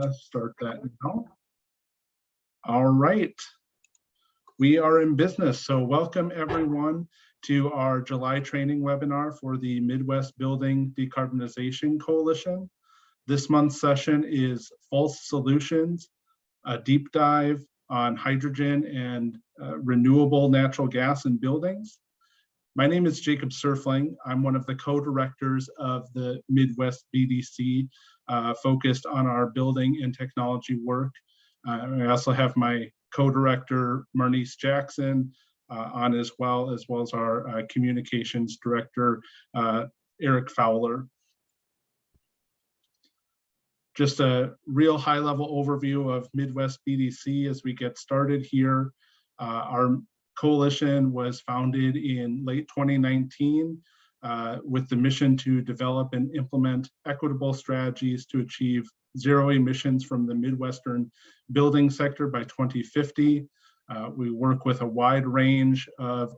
Start that now. All right, we are in business. So welcome everyone to our July training webinar for the Midwest Building Decarbonization Coalition. This month's session is False Solutions, a deep dive on hydrogen and renewable natural gas in buildings. My name is Jacob Surfling. I'm one of the co-directors of the Midwest BDC, focused on our building and technology work. I also have my co-director, Marnice Jackson, on as well as our communications director, Eric Fowler. Just a real high-level overview of Midwest BDC as we get started here. Our coalition was founded in late 2019 with the mission to develop and implement equitable strategies to achieve zero emissions from the Midwestern building sector by 2050. We work with a wide range of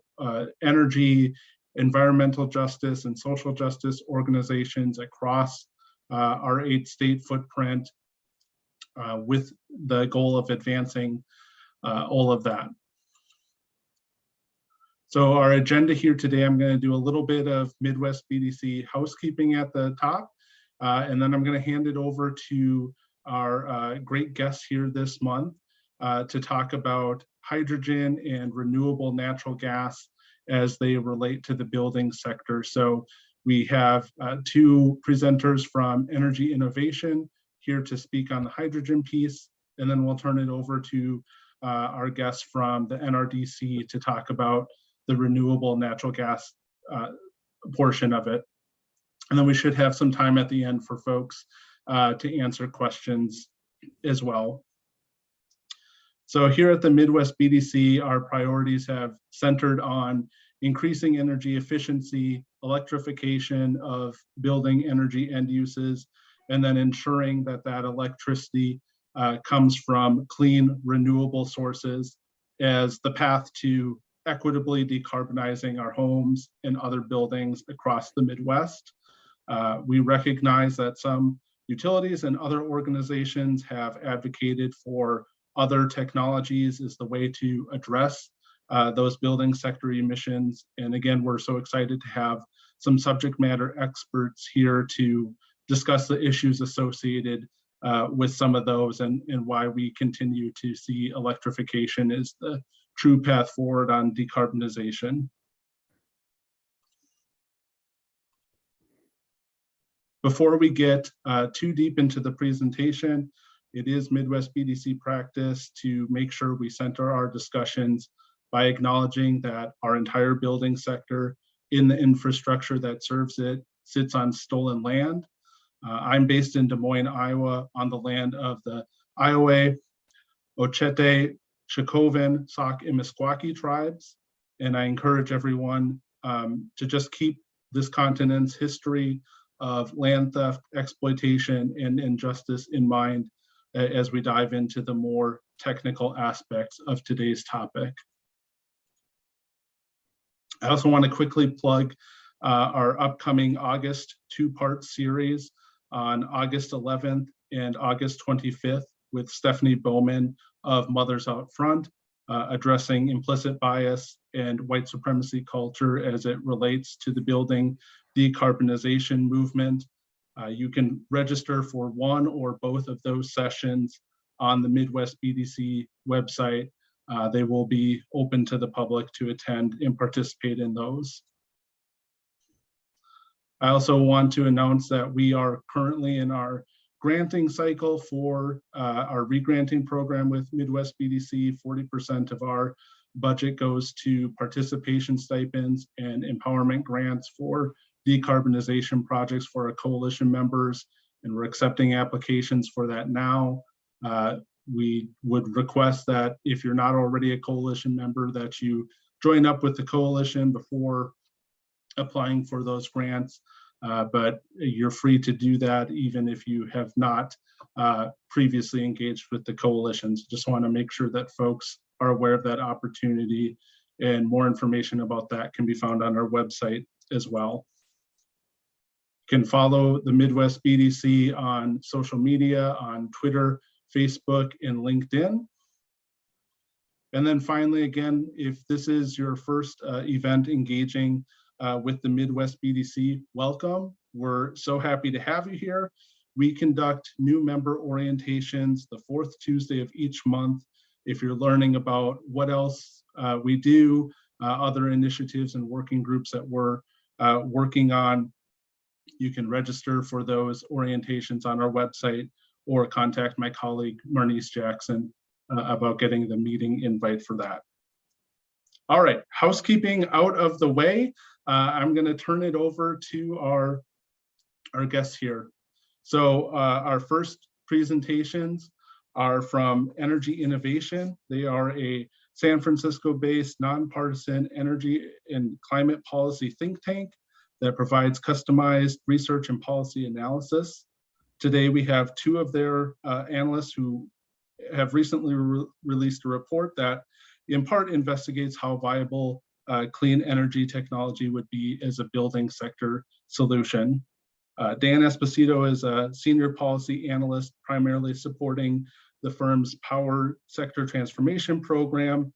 energy, environmental justice, and social justice organizations across our 8-state footprint with the goal of advancing all of that. So our agenda here today, I'm going to do a little bit of Midwest BDC housekeeping at the top, and then I'm going to hand it over to our great guests here this month to talk about hydrogen and renewable natural gas as they relate to the building sector. So we have two presenters from Energy Innovation here to speak on the hydrogen piece, and then we'll turn it over to our guests from the NRDC to talk about the renewable natural gas portion of it. And then we should have some time at the end for folks to answer questions as well. So here at the Midwest BDC, our priorities have centered on increasing energy efficiency, electrification of building energy end uses, and then ensuring that that electricity comes from clean, renewable sources as the path to equitably decarbonizing our homes and other buildings across the Midwest. We recognize that some utilities and other organizations have advocated for other technologies as the way to address those building sector emissions. And again, we're so excited to have some subject matter experts here to discuss the issues associated with some of those and why we continue to see electrification as the true path forward on decarbonization. Before we get too deep into the presentation, it is Midwest BDC practice to make sure we center our discussions by acknowledging that our entire building sector in the infrastructure that serves it sits on stolen land. I'm based in Des Moines, Iowa, on the land of the Iowa, Ochete, Chicovin, Sauk, and Meskwaki tribes. And I encourage everyone to just keep this continent's history of land theft, exploitation, and injustice in mind as we dive into the more technical aspects of today's topic. I also want to quickly plug our upcoming August two-part series on August 11th and August 25th with Stephanie Bowman of Mothers Out Front, addressing implicit bias and white supremacy culture as it relates to the building decarbonization movement. You can register for one or both of those sessions on the Midwest BDC website. They will be open to the public to attend and participate in those. I also want to announce that we are currently in our granting cycle for our regranting program with Midwest BDC. 40% of our budget goes to participation stipends and empowerment grants for decarbonization projects for our coalition members, and we're accepting applications for that now. We would request that if you're not already a coalition member, that you join up with the coalition before applying for those grants. But you're free to do that even if you have not previously engaged with the coalitions. Just want to make sure that folks are aware of that opportunity, and more information about that can be found on our website as well. can follow the Midwest BDC on social media, on Twitter, Facebook, and LinkedIn. And then finally, again, if this is your first event engaging with the Midwest BDC, welcome. We're so happy to have you here. We conduct new member orientations the fourth Tuesday of each month. If you're learning about what else we do, other initiatives and working groups that we're working on, you can register for those orientations on our website or contact my colleague, Marnice Jackson, about getting the meeting invite for that. All right, housekeeping out of the way. I'm going to turn it over to our guests here. So our first presentations are from Energy Innovation. They are a San Francisco-based nonpartisan energy and climate policy think tank that provides customized research and policy analysis. Today we have two of their analysts who have recently released a report that in part investigates how viable clean energy technology would be as a building sector solution. Dan Esposito is a senior policy analyst, primarily supporting the firm's power sector transformation program.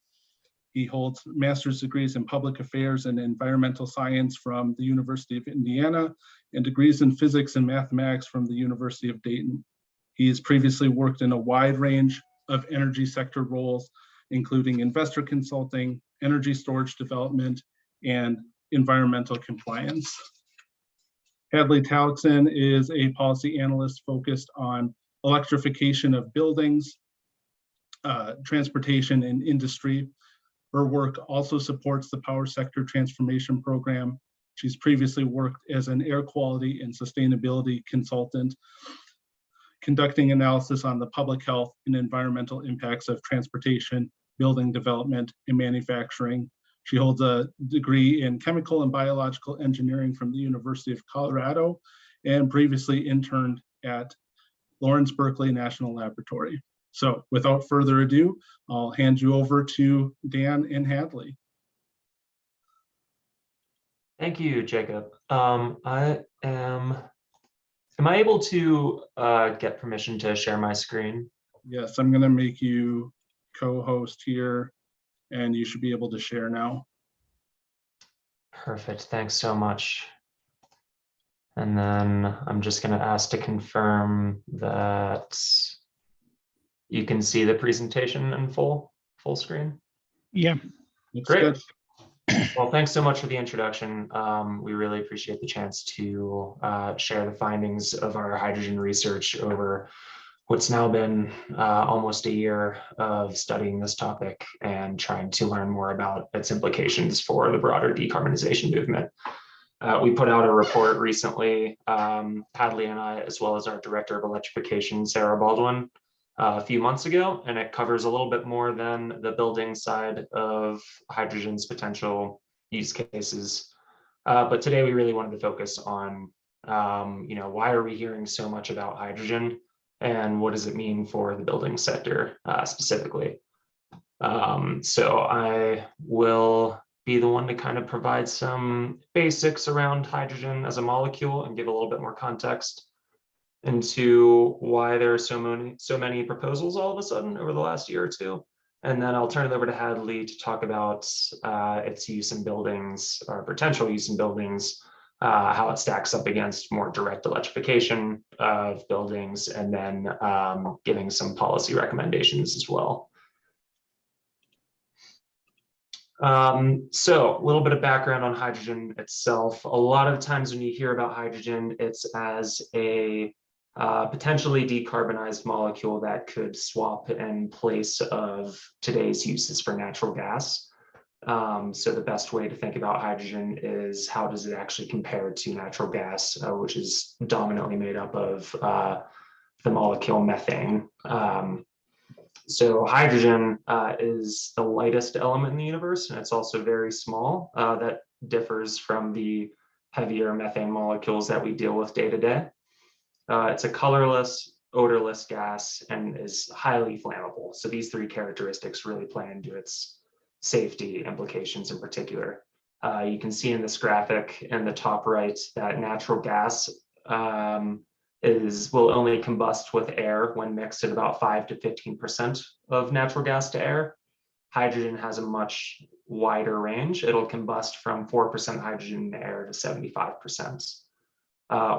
He holds master's degrees in public affairs and environmental science from the University of Indiana and degrees in physics and mathematics from the University of Dayton. He's previously worked in a wide range of energy sector roles, including investor consulting, energy storage development, and environmental compliance. Hadley Talixon is a policy analyst focused on electrification of buildings, transportation, and industry. Her work also supports the power sector transformation program. She's previously worked as an air quality and sustainability consultant, conducting analysis on the public health and environmental impacts of transportation, building development, and manufacturing. She holds a degree in chemical and biological engineering from the University of Colorado and previously interned at Lawrence Berkeley National Laboratory. So without further ado, I'll hand you over to Dan and Hadley. Thank you, Jacob. Am I able to get permission to share my screen? Yes, I'm gonna make you co-host here and you should be able to share now. Perfect, thanks so much. And then I'm just gonna ask to confirm that you can see the presentation in full screen? Yeah. Great. Good. Well, thanks so much for the introduction. We really appreciate the chance to share the findings of our hydrogen research over what's now been almost a year of studying this topic and trying to learn more about its implications for the broader decarbonization movement. We put out a report recently, Hadley and I, as well as our Director of Electrification, Sarah Baldwin, a few months ago, and it covers a little bit more than the building side of hydrogen's potential use cases. But today we really wanted to focus on, why are we hearing so much about hydrogen and what does it mean for the building sector specifically? So I will be the one to kind of provide some basics around hydrogen as a molecule and give a little bit more context into why there are so many proposals all of a sudden over the last year or two. And then I'll turn it over to Hadley to talk about its use in buildings, or potential use in buildings, how it stacks up against more direct electrification of buildings, and then giving some policy recommendations as well. So a little bit of background on hydrogen itself. A lot of times when you hear about hydrogen, it's as a potentially decarbonized molecule that could swap in place of today's uses for natural gas. So the best way to think about hydrogen is how does it actually compare to natural gas, which is dominantly made up of the molecule methane. So hydrogen is the lightest element in the universe, and it's also very small. That differs from the heavier methane molecules that we deal with day to day. It's a colorless, odorless gas and is highly flammable. So these three characteristics really play into its safety implications in particular. You can see in this graphic in the top right that natural gas will only combust with air when mixed at about 5 to 15% of natural gas to air. Hydrogen has a much wider range. It'll combust from 4% hydrogen in the air to 75%.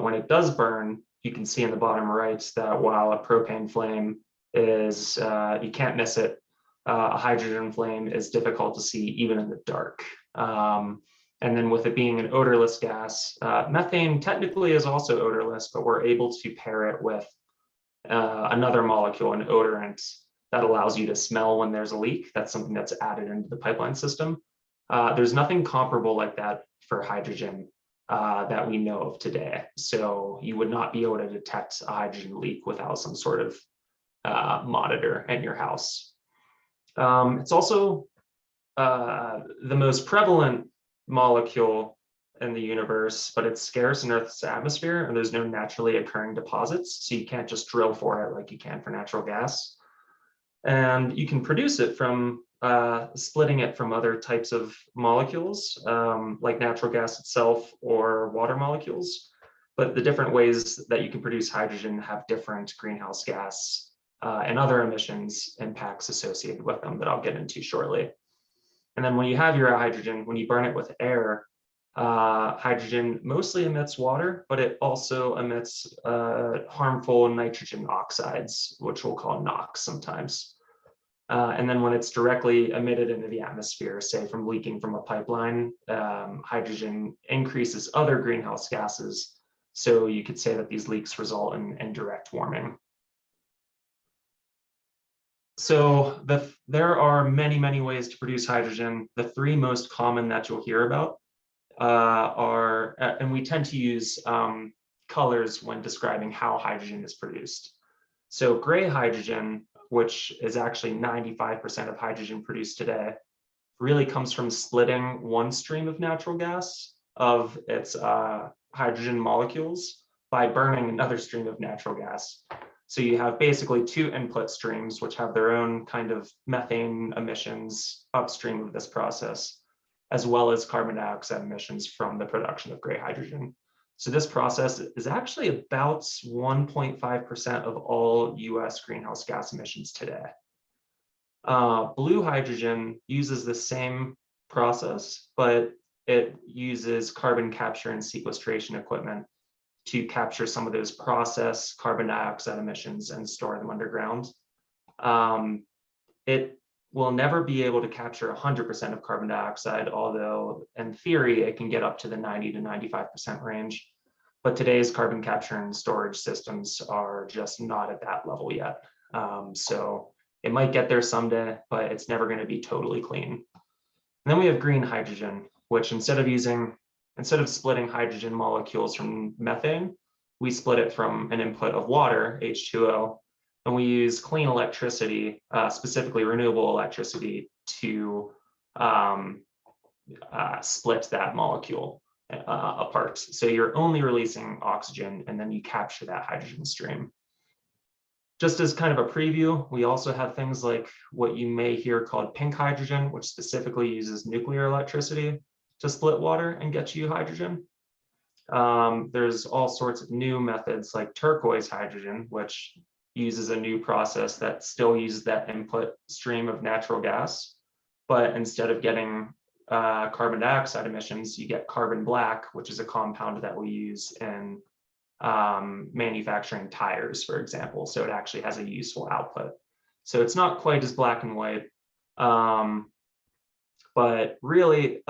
When it does burn, you can see in the bottom right that while a propane flame is, you can't miss it, a hydrogen flame is difficult to see even in the dark. And then with it being an odorless gas, methane technically is also odorless, but we're able to pair it with another molecule, an odorant, that allows you to smell when there's a leak. That's something that's added into the pipeline system. There's nothing comparable like that for hydrogen that we know of today. So you would not be able to detect a hydrogen leak without some sort of monitor in your house. It's also the most prevalent molecule in the universe, but it's scarce in Earth's atmosphere, and there's no naturally occurring deposits, so you can't just drill for it like you can for natural gas. And you can produce it from splitting it from other types of molecules, like natural gas itself or water molecules. But the different ways that you can produce hydrogen have different greenhouse gas and other emissions impacts associated with them that I'll get into shortly. And then when you have your hydrogen, when you burn it with air, hydrogen mostly emits water, but it also emits harmful nitrogen oxides, which we'll call NOx sometimes. And then when it's directly emitted into the atmosphere, say from leaking from a pipeline, hydrogen increases other greenhouse gases. So you could say that these leaks result in direct warming. So there are many, many ways to produce hydrogen. The three most common that you'll hear about are, and we tend to use colors when describing how hydrogen is produced. So gray hydrogen, which is actually 95% of hydrogen produced today, really comes from splitting one stream of natural gas of its hydrogen molecules by burning another stream of natural gas. So you have basically two input streams, which have their own kind of methane emissions upstream of this process, as well as carbon dioxide emissions from the production of gray hydrogen. So this process is actually about 1.5% of all US greenhouse gas emissions today. Blue hydrogen uses the same process, but it uses carbon capture and sequestration equipment to capture some of those process carbon dioxide emissions and store them underground. It will never be able to capture 100% of carbon dioxide, although in theory, it can get up to the 90 to 95% range. But today's carbon capture and storage systems are just not at that level yet. So it might get there someday, but it's never going to be totally clean. And then we have green hydrogen, which instead of splitting hydrogen molecules from methane, we split it from an input of water, H2O, and we use clean electricity, specifically renewable electricity, to split that molecule apart. So you're only releasing oxygen, and then you capture that hydrogen stream. Just as kind of a preview, we also have things like what you may hear called pink hydrogen, which specifically uses nuclear electricity to split water and get you hydrogen. There's all sorts of new methods like turquoise hydrogen, which uses a new process that still uses that input stream of natural gas, but instead of getting carbon dioxide emissions, you get carbon black, which is a compound that we use in manufacturing tires, for example. So it actually has a useful output. So it's not quite as black and white, but really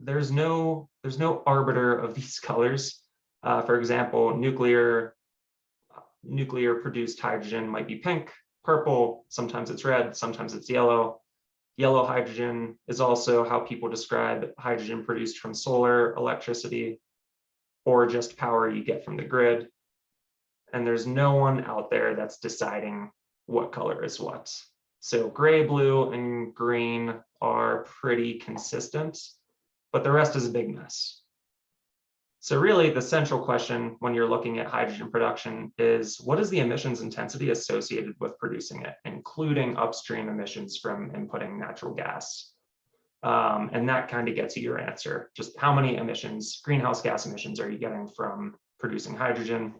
there's no arbiter of these colors. For example, nuclear produced hydrogen might be pink, purple, sometimes it's red, sometimes it's yellow. Yellow hydrogen is also how people describe hydrogen produced from solar electricity or just power you get from the grid. And there's no one out there that's deciding what color is what. So gray, blue, and green are pretty consistent, but the rest is a big mess. So really the central question when you're looking at hydrogen production is, what is the emissions intensity associated with producing it, including upstream emissions from inputting natural gas? And that kind of gets you your answer. Just how many emissions, greenhouse gas emissions, are you getting from producing hydrogen.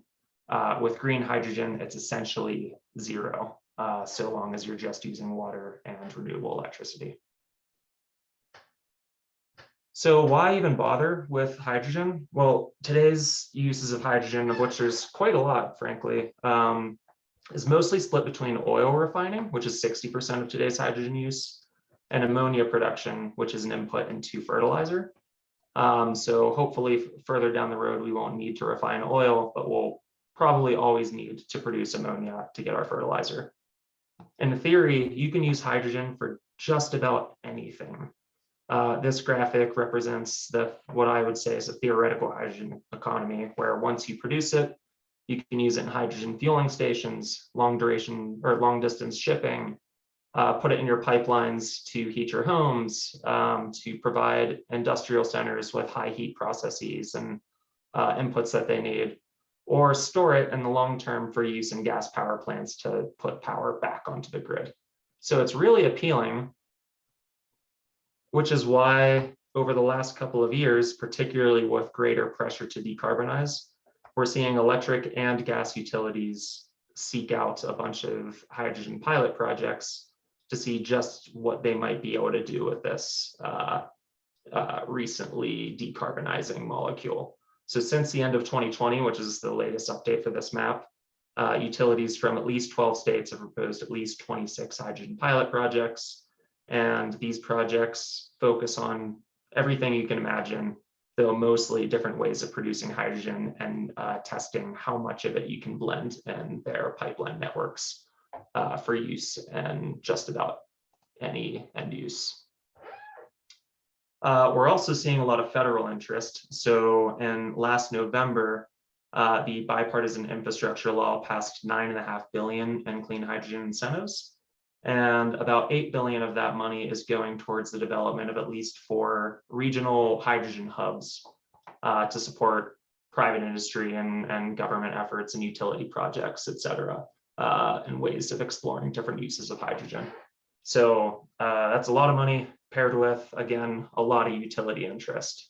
With green hydrogen, it's essentially zero, so long as you're just using water and renewable electricity. So why even bother with hydrogen? Well, today's uses of hydrogen, of which there's quite a lot, frankly, is mostly split between oil refining, which is 60% of today's hydrogen use, and ammonia production, which is an input into fertilizer. So hopefully further down the road, we won't need to refine oil, but we'll probably always need to produce ammonia to get our fertilizer. In theory, you can use hydrogen for just about anything. This graphic represents what I would say is a theoretical hydrogen economy, where once you produce it, you can use it in hydrogen fueling stations, long duration or long distance shipping, put it in your pipelines to heat your homes, to provide industrial centers with high heat processes and inputs that they need, or store it in the long term for use in gas power plants to put power back onto the grid. So it's really appealing, which is why over the last couple of years, particularly with greater pressure to decarbonize, we're seeing electric and gas utilities seek out a bunch of hydrogen pilot projects to see just what they might be able to do with this recently decarbonizing molecule. So since the end of 2020, which is the latest update for this map, utilities from at least 12 states have proposed at least 26 hydrogen pilot projects. And these projects focus on everything you can imagine, though mostly different ways of producing hydrogen and testing how much of it you can blend in their pipeline networks for use in just about any end use. We're also seeing a lot of federal interest. So in last November, the bipartisan infrastructure law passed $9.5 billion in clean hydrogen incentives. And about $8 billion of that money is going towards the development of at least 4 regional hydrogen hubs to support private industry and government efforts and utility projects, et cetera, and ways of exploring different uses of hydrogen. So that's a lot of money paired with, again, a lot of utility interest.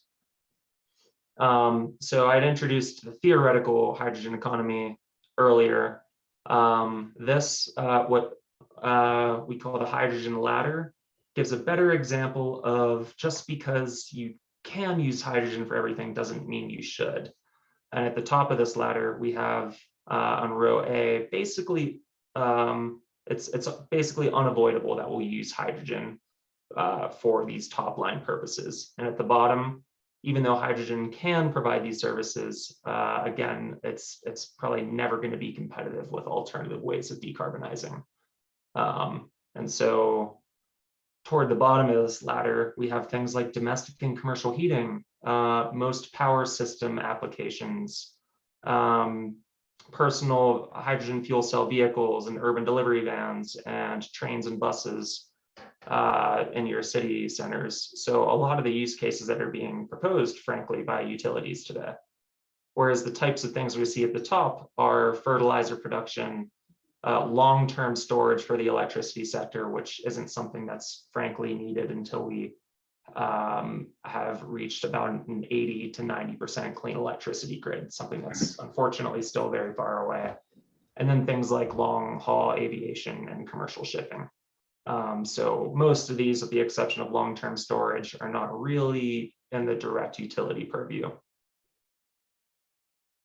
So I'd introduced the theoretical hydrogen economy earlier. What we call the hydrogen ladder, gives a better example of just because you can use hydrogen for everything doesn't mean you should. And at the top of this ladder, we have on row A, basically, it's basically unavoidable that we'll use hydrogen for these top line purposes. And at the bottom, even though hydrogen can provide these services, again, it's probably never going to be competitive with alternative ways of decarbonizing. And so toward the bottom of this ladder, we have things like domestic and commercial heating, most power system applications, personal hydrogen fuel cell vehicles and urban delivery vans and trains and buses in your city centers. So a lot of the use cases that are being proposed, frankly, by utilities today. Whereas the types of things we see at the top are fertilizer production, long-term storage for the electricity sector, which isn't something that's frankly needed until we have reached about an 80 to 90% clean electricity grid, something that's unfortunately still very far away. And then things like long-haul aviation and commercial shipping. So most of these, with the exception of long-term storage, are not really in the direct utility purview.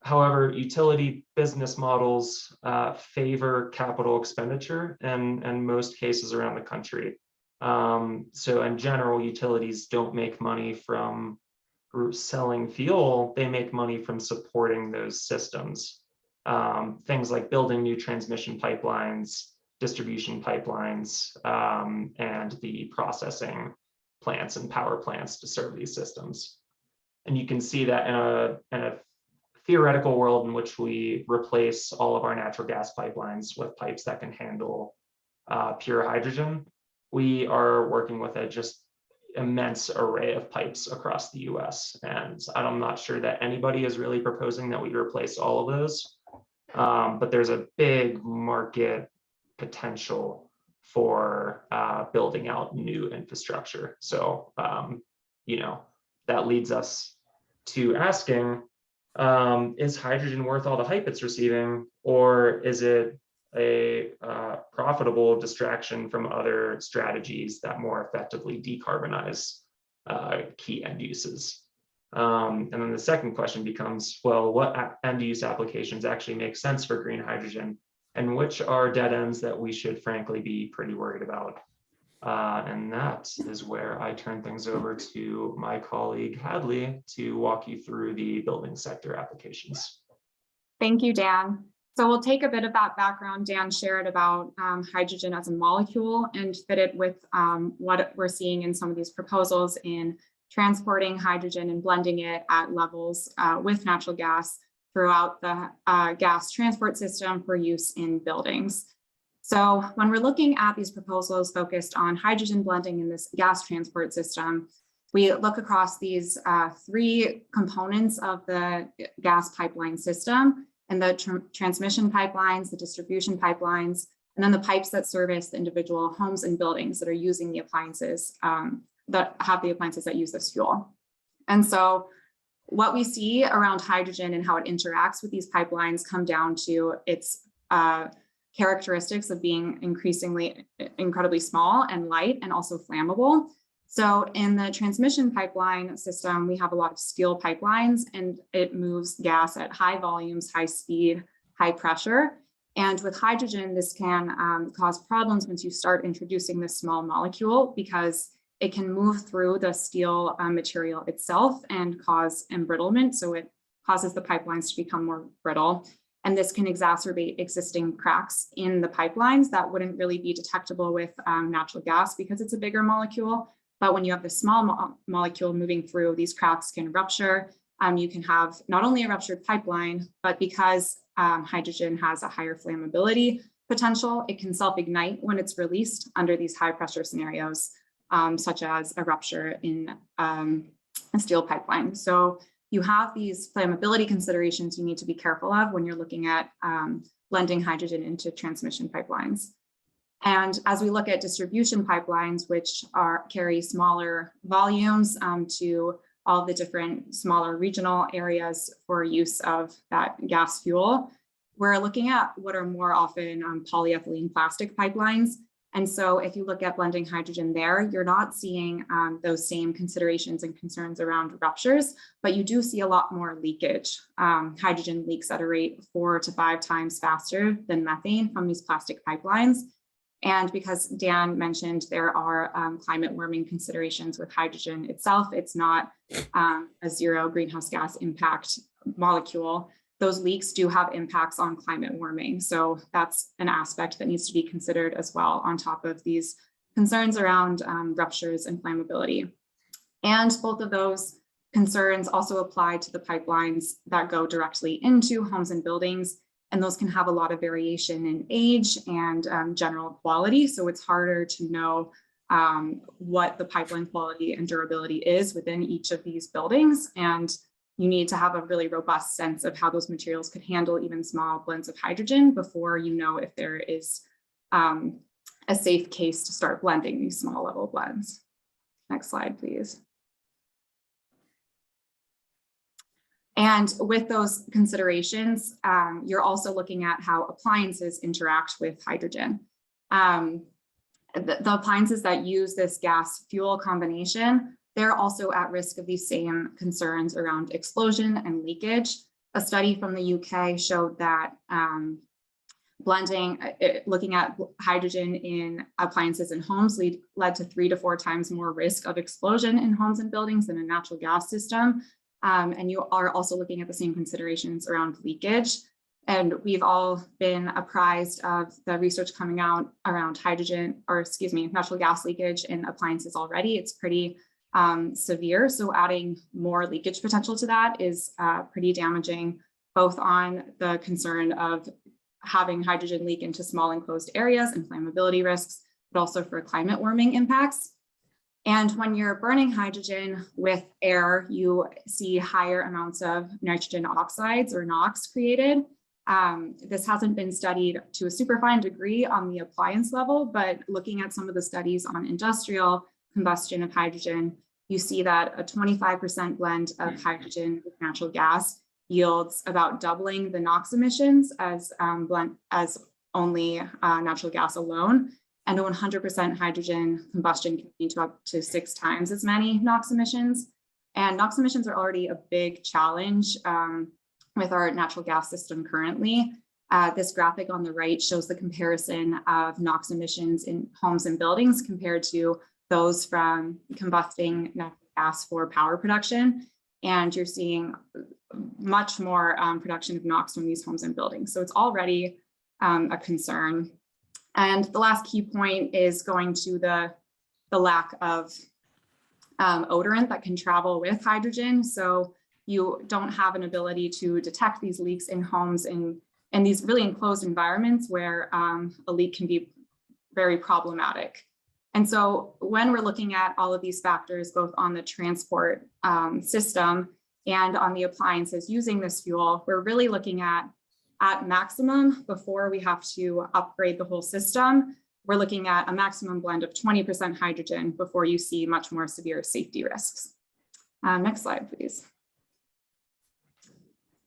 However, utility business models favor capital expenditure in most cases around the country. So in general, utilities don't make money from selling fuel, they make money from supporting those systems. Things like building new transmission pipelines, distribution pipelines, and the processing plants and power plants to serve these systems. And you can see that in a theoretical world in which we replace all of our natural gas pipelines with pipes that can handle pure hydrogen, we are working with a just immense array of pipes across the US. And I'm not sure that anybody is really proposing that we replace all of those, but there's a big market potential for building out new infrastructure. So, that leads us to asking, Is hydrogen worth all the hype it's receiving, or is it a profitable distraction from other strategies that more effectively decarbonize key end uses? And then the second question becomes, well, what end use applications actually make sense for green hydrogen, and which are dead ends that we should frankly be pretty worried about? And that is where I turn things over to my colleague Hadley to walk you through the building sector applications. Thank you, Dan. So we'll take a bit of that background Dan shared about hydrogen as a molecule and fit it with what we're seeing in some of these proposals in transporting hydrogen and blending it at levels with natural gas throughout the gas transport system for use in buildings. So when we're looking at these proposals focused on hydrogen blending in this gas transport system, we look across these three components of the gas pipeline system, and the transmission pipelines, the distribution pipelines, and then the pipes that service the individual homes and buildings that are using the appliances, that have the appliances that use this fuel. And so what we see around hydrogen and how it interacts with these pipelines come down to its characteristics of being incredibly small and light and also flammable. So in the transmission pipeline system, we have a lot of steel pipelines, and it moves gas at high volumes, high speed, high pressure. And with hydrogen, this can cause problems once you start introducing this small molecule, because it can move through the steel material itself and cause embrittlement. So it causes the pipelines to become more brittle. And this can exacerbate existing cracks in the pipelines that wouldn't really be detectable with natural gas because it's a bigger molecule. But when you have the small molecule moving through, these cracks can rupture. You can have not only a ruptured pipeline, but because hydrogen has a higher flammability potential, it can self-ignite when it's released under these high pressure scenarios, such as a rupture in a steel pipeline. So you have these flammability considerations you need to be careful of when you're looking at blending hydrogen into transmission pipelines. And as we look at distribution pipelines, which carry smaller volumes to all the different smaller regional areas for use of that gas fuel, we're looking at what are more often polyethylene plastic pipelines. And so if you look at blending hydrogen there, you're not seeing those same considerations and concerns around ruptures, but you do see a lot more leakage. Hydrogen leaks at a rate 4 to 5 times faster than methane from these plastic pipelines. And because Dan mentioned there are climate warming considerations with hydrogen itself, it's not a zero greenhouse gas impact molecule. Those leaks do have impacts on climate warming. So that's an aspect that needs to be considered as well, on top of these concerns around ruptures and flammability. And both of those concerns also apply to the pipelines that go directly into homes and buildings. And those can have a lot of variation in age and general quality. So it's harder to know what the pipeline quality and durability is within each of these buildings. And you need to have a really robust sense of how those materials could handle even small blends of hydrogen before you know if there is a safe case to start blending these small level blends. Next slide, please. And with those considerations, you're also looking at how appliances interact with hydrogen. The appliances that use this gas fuel combination, they're also at risk of these same concerns around explosion and leakage. A study from the UK showed that looking at hydrogen in appliances in homes led to 3 to 4 times more risk of explosion in homes and buildings than a natural gas system. And you are also looking at the same considerations around leakage. And we've all been apprised of the research coming out around natural gas leakage in appliances already. It's pretty severe. So adding more leakage potential to that is pretty damaging, both on the concern of having hydrogen leak into small enclosed areas and flammability risks, but also for climate warming impacts. And when you're burning hydrogen with air, you see higher amounts of nitrogen oxides or NOx created. This hasn't been studied to a superfine degree on the appliance level, but looking at some of the studies on industrial combustion of hydrogen, you see that a 25% blend of hydrogen with natural gas yields about doubling the NOx emissions as only natural gas alone, and a 100% hydrogen combustion can lead to up to 6 times as many NOx emissions. And NOx emissions are already a big challenge with our natural gas system currently. This graphic on the right shows the comparison of NOx emissions in homes and buildings compared to those from combusting natural gas for power production. And you're seeing much more production of NOx from these homes and buildings. So it's already a concern. And the last key point is going to the lack of odorant that can travel with hydrogen. So you don't have an ability to detect these leaks in homes in these really enclosed environments where a leak can be very problematic. And so when we're looking at all of these factors, both on the transport system and on the appliances using this fuel, we're really looking at maximum, before we have to upgrade the whole system, we're looking at a maximum blend of 20% hydrogen before you see much more severe safety risks. Next slide, please.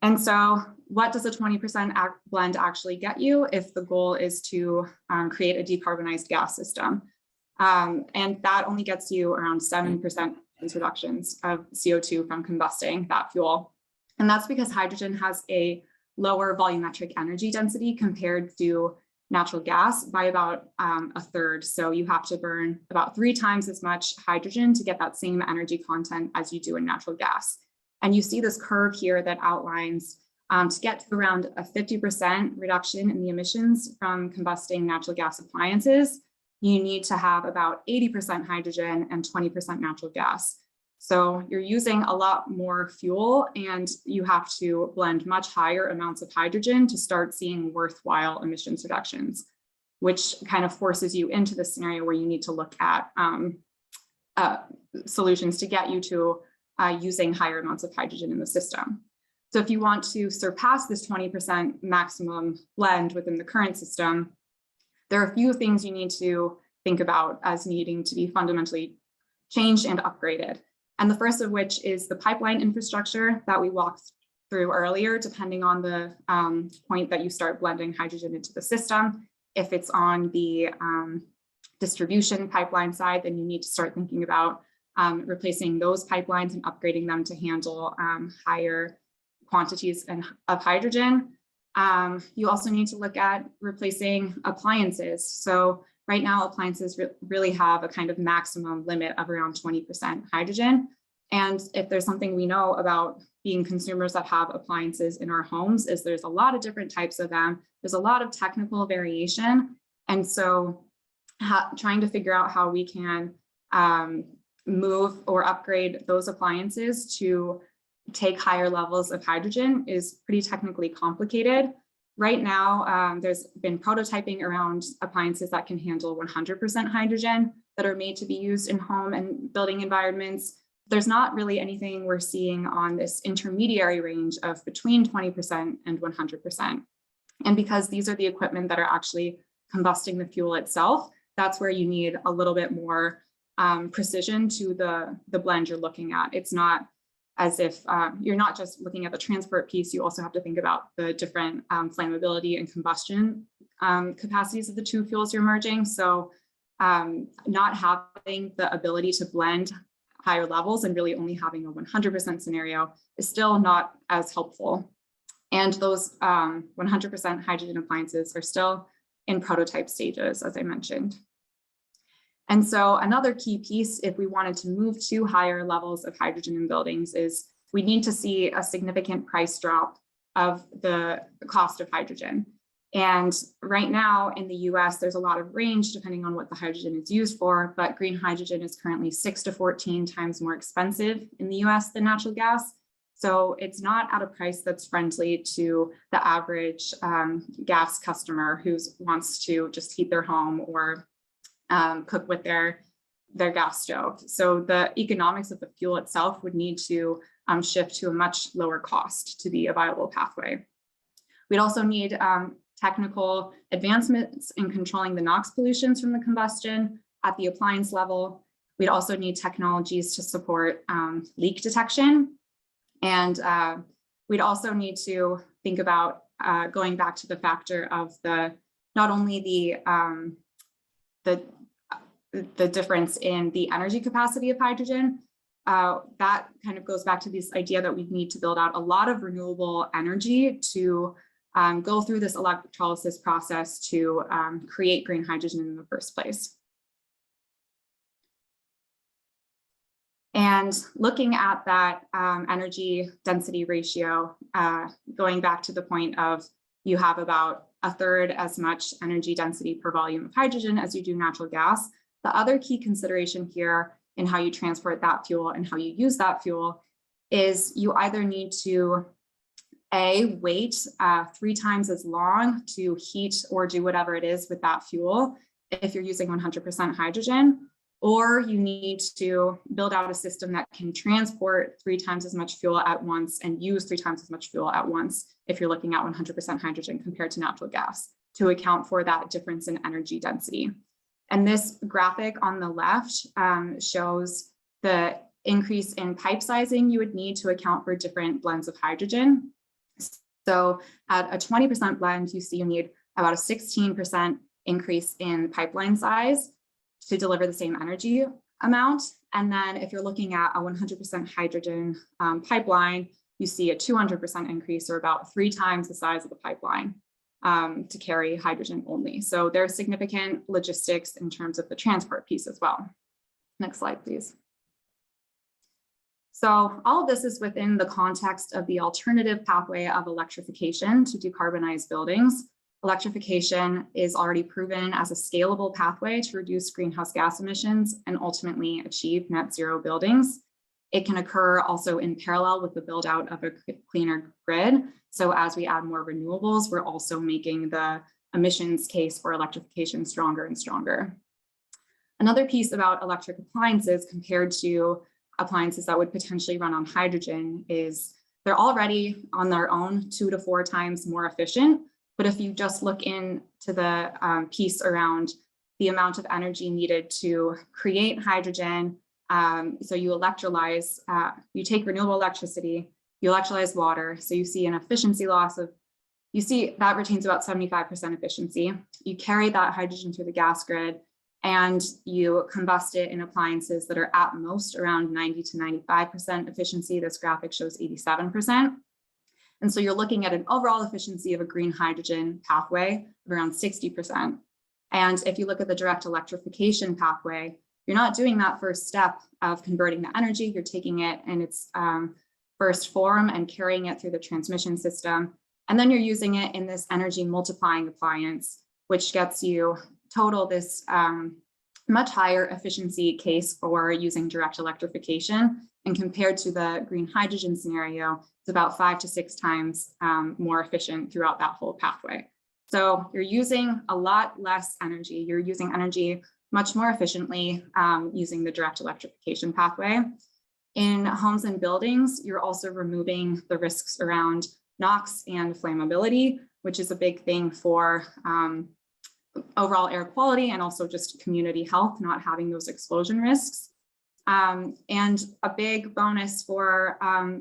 And so what does a 20% blend actually get you if the goal is to create a decarbonized gas system? And that only gets you around 7% reductions of CO2 from combusting that fuel. And that's because hydrogen has a lower volumetric energy density compared to natural gas by about a third. So you have to burn about 3 times as much hydrogen to get that same energy content as you do in natural gas. And you see this curve here that outlines to get to around a 50% reduction in the emissions from combusting natural gas appliances, you need to have about 80% hydrogen and 20% natural gas. So you're using a lot more fuel and you have to blend much higher amounts of hydrogen to start seeing worthwhile emissions reductions, which kind of forces you into the scenario where you need to look at solutions to get you to using higher amounts of hydrogen in the system. So if you want to surpass this 20% maximum blend within the current system, there are a few things you need to think about as needing to be fundamentally changed and upgraded. And the first of which is the pipeline infrastructure that we walked through earlier, depending on the point that you start blending hydrogen into the system. If it's on the distribution pipeline side, then you need to start thinking about replacing those pipelines and upgrading them to handle higher quantities of hydrogen. You also need to look at replacing appliances. So right now, appliances really have a kind of maximum limit of around 20% hydrogen. And if there's something we know about being consumers that have appliances in our homes, is there's a lot of different types of them. There's a lot of technical variation. And so trying to figure out how we can move or upgrade those appliances to take higher levels of hydrogen is pretty technically complicated. Right now, there's been prototyping around appliances that can handle 100% hydrogen that are made to be used in home and building environments. There's not really anything we're seeing on this intermediary range of between 20% and 100%. And because these are the equipment that are actually combusting the fuel itself, that's where you need a little bit more precision to the blend you're looking at. It's not as if you're not just looking at the transport piece, you also have to think about the different flammability and combustion capacities of the two fuels you're merging. So not having the ability to blend higher levels and really only having a 100% scenario is still not as helpful. And those 100% hydrogen appliances are still in prototype stages, as I mentioned. And so another key piece, if we wanted to move to higher levels of hydrogen in buildings, is we need to see a significant price drop of the cost of hydrogen. And right now in the US, there's a lot of range depending on what the hydrogen is used for, but green hydrogen is currently 6 to 14 times more expensive in the US than natural gas. So it's not at a price that's friendly to the average gas customer who wants to just heat their home or cook with their gas stove. So the economics of the fuel itself would need to shift to a much lower cost to be a viable pathway. We'd also need technical advancements in controlling the NOx pollutions from the combustion at the appliance level. We'd also need technologies to support leak detection. And We'd also need to think about going back to the factor of not only the difference in the energy capacity of hydrogen. That kind of goes back to this idea that we need to build out a lot of renewable energy to go through this electrolysis process to create green hydrogen in the first place. And looking at that energy density ratio, going back to the point of you have about a third as much energy density per volume of hydrogen as you do natural gas. The other key consideration here in how you transport that fuel and how you use that fuel is you either need to wait 3 times as long to heat or do whatever it is with that fuel if you're using 100% hydrogen, or you need to build out a system that can transport 3 times as much fuel at once and use 3 times as much fuel at once if you're looking at 100% hydrogen compared to natural gas to account for that difference in energy density. And this graphic on the left shows the increase in pipe sizing you would need to account for different blends of hydrogen. So at a 20% blend, you see you need about a 16% increase in pipeline size to deliver the same energy amount. And then if you're looking at a 100% hydrogen pipeline, you see a 200% increase, or about 3 times the size of the pipeline to carry hydrogen only. So there's significant logistics in terms of the transport piece as well. Next slide, please. So all of this is within the context of the alternative pathway of electrification to decarbonize buildings. Electrification is already proven as a scalable pathway to reduce greenhouse gas emissions and ultimately achieve net zero buildings. It can occur also in parallel with the build out of a cleaner grid. So as we add more renewables, we're also making the emissions case for electrification stronger and stronger. Another piece about electric appliances compared to appliances that would potentially run on hydrogen is they're already on their own 2 to 4 times more efficient. But if you just look into the piece around the amount of energy needed to create hydrogen, so you electrolyze, you take renewable electricity, you electrolyze water, so you see an efficiency loss of, you see that retains about 75% efficiency. You carry that hydrogen through the gas grid and you combust it in appliances that are at most around 90 to 95% efficiency. This graphic shows 87%. And so you're looking at an overall efficiency of a green hydrogen pathway of around 60%. And if you look at the direct electrification pathway, you're not doing that first step of converting the energy, you're taking it in its first form and carrying it through the transmission system. And then you're using it in this energy multiplying appliance, which gets you total this much higher efficiency case for using direct electrification. And compared to the green hydrogen scenario, it's about 5 to 6 times more efficient throughout that whole pathway. So you're using a lot less energy. You're using energy much more efficiently using the direct electrification pathway. In homes and buildings, you're also removing the risks around NOx and flammability, which is a big thing for overall air quality and also just community health, not having those explosion risks. And a big bonus for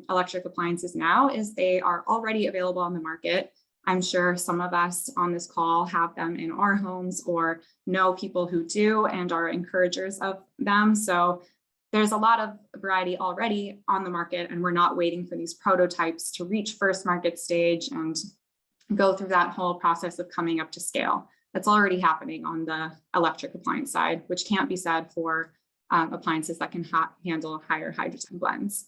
electric appliances now is they are already available on the market. I'm sure some of us on this call have them in our homes or know people who do and are encouragers of them. So there's a lot of variety already on the market, and we're not waiting for these prototypes to reach first market stage and go through that whole process of coming up to scale. That's already happening on the electric appliance side, which can't be said for appliances that can handle higher hydrogen blends.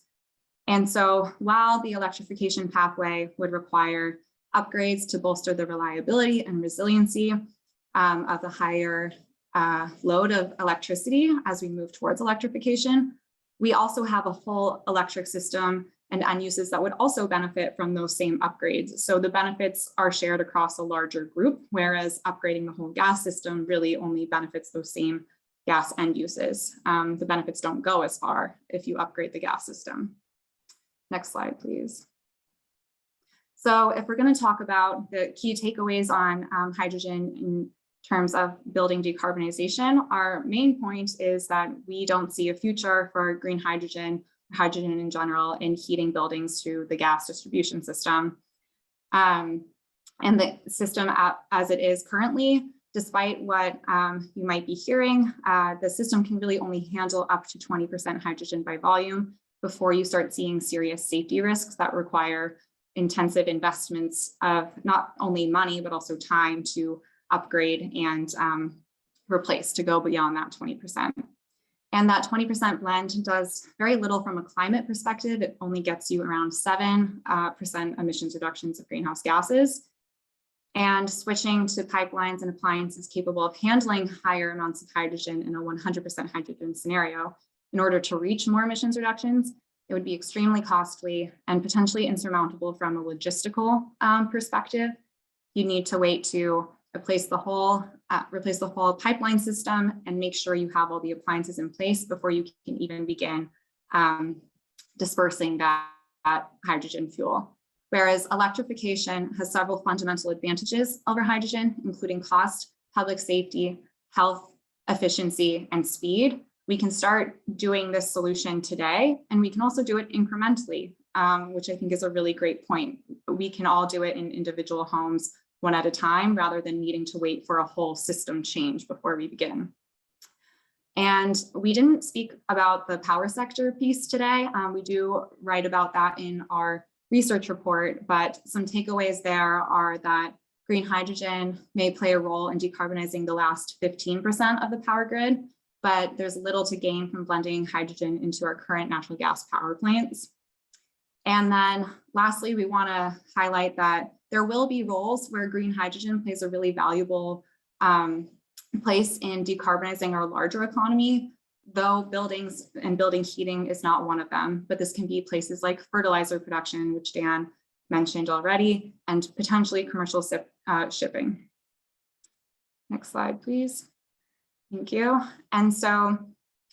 And so while the electrification pathway would require upgrades to bolster the reliability and resiliency of the higher load of electricity as we move towards electrification, we also have a whole electric system and end uses that would also benefit from those same upgrades. So the benefits are shared across a larger group, whereas upgrading the whole gas system really only benefits those same gas end uses. The benefits don't go as far if you upgrade the gas system. Next slide, please. So if we're going to talk about the key takeaways on hydrogen in terms of building decarbonization, our main point is that we don't see a future for green hydrogen hydrogen in general in heating buildings through the gas distribution system. And the system as it is currently, despite what you might be hearing, the system can really only handle up to 20% hydrogen by volume before you start seeing serious safety risks that require intensive investments of not only money, but also time to upgrade and replace to go beyond that 20%. And that 20% blend does very little from a climate perspective. It only gets you around 7% emissions reductions of greenhouse gases. And switching to pipelines and appliances capable of handling higher amounts of hydrogen in a 100% hydrogen scenario, in order to reach more emissions reductions, it would be extremely costly and potentially insurmountable from a logistical perspective. You need to wait to replace the whole pipeline system and make sure you have all the appliances in place before you can even begin dispersing that hydrogen fuel. Whereas electrification has several fundamental advantages over hydrogen, including cost, public safety, health, efficiency, and speed. We can start doing this solution today, and we can also do it incrementally, which I think is a really great point. We can all do it in individual homes, one at a time, rather than needing to wait for a whole system change before we begin. And we didn't speak about the power sector piece today. We do write about that in our research report, but some takeaways there are that green hydrogen may play a role in decarbonizing the last 15% of the power grid, but there's little to gain from blending hydrogen into our current natural gas power plants. And then lastly, we want to highlight that there will be roles where green hydrogen plays a really valuable place in decarbonizing our larger economy, though buildings and building heating is not one of them. But this can be places like fertilizer production, which Dan mentioned already, and potentially commercial shipping. Next slide, please. Thank you. And so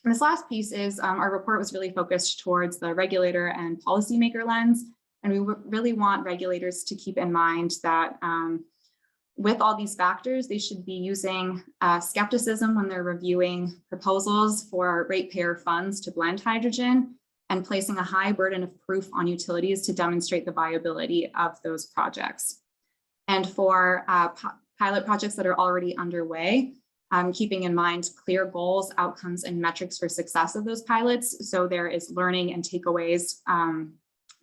this last piece is our report was really focused towards the regulator and policymaker lens. And we really want regulators to keep in mind that with all these factors, they should be using skepticism when they're reviewing proposals for ratepayer funds to blend hydrogen, and placing a high burden of proof on utilities to demonstrate the viability of those projects. And for pilot projects that are already underway, keeping in mind clear goals, outcomes, and metrics for success of those pilots. So there is learning and takeaways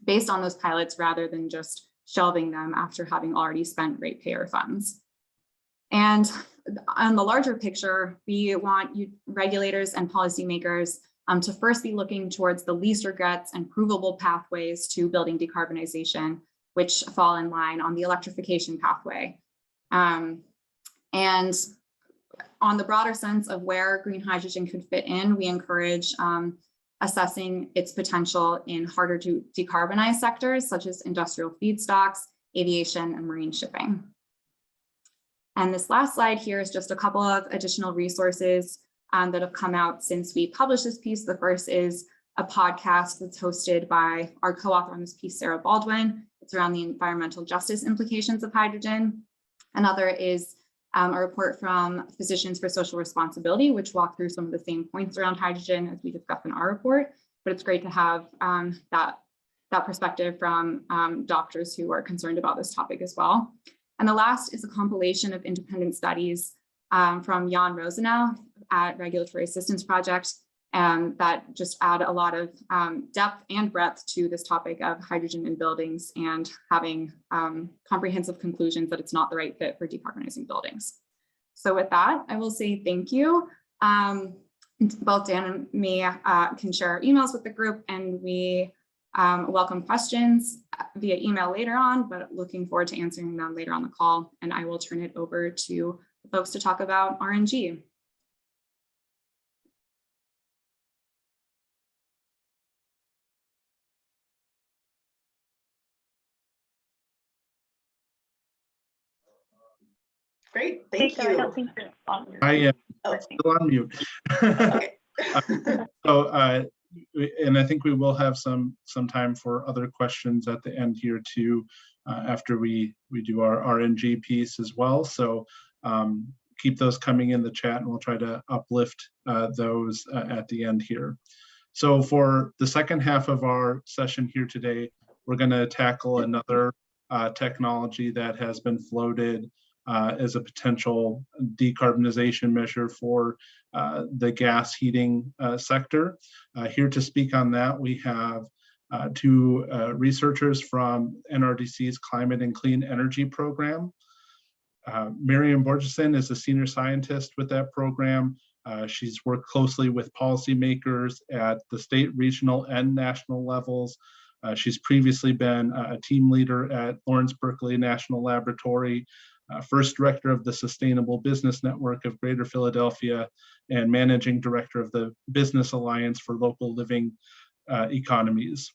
based on those pilots rather than just shelving them after having already spent ratepayer funds. And on the larger picture, we want regulators and policymakers to first be looking towards the least regrets and provable pathways to building decarbonization, which fall in line on the electrification pathway. And on the broader sense of where green hydrogen could fit in, we encourage assessing its potential in harder to decarbonize sectors such as industrial feedstocks, aviation, and marine shipping. And this last slide here is just a couple of additional resources that have come out since we published this piece. The first is a podcast that's hosted by our co-author on this piece, Sarah Baldwin. It's around the environmental justice implications of hydrogen. Another is a report from Physicians for Social Responsibility, which walk through some of the same points around hydrogen as we discussed in our report, but it's great to have that perspective from doctors who are concerned about this topic as well. And the last is a compilation of independent studies from Jan Rosenau at Regulatory Assistance Project that just add a lot of depth and breadth to this topic of hydrogen in buildings and having comprehensive conclusions that it's not the right fit for decarbonizing buildings. So with that, I will say thank you. Both Dan and me can share our emails with the group, and we welcome questions via email later on, but looking forward to answering them later on the call. And I will turn it over to the folks to talk about RNG. Great, thank you. I don't think you're on mute. I am still on mute. Okay. So, and I think we will have some time for other questions at the end here too, after we do our RNG piece as well. So keep those coming in the chat, and we'll try to uplift those at the end here. So for the second half of our session here today, we're going to tackle another technology that has been floated as a potential decarbonization measure for the gas heating sector. Here to speak on that, we have two researchers from NRDC's Climate and Clean Energy Program. Miriam Borgeson is a senior scientist with that program. She's worked closely with policymakers at the state, regional, and national levels. She's previously been a team leader at Lawrence Berkeley National Laboratory, first director of the Sustainable Business Network of Greater Philadelphia, and managing director of the Business Alliance for Local Living Economies.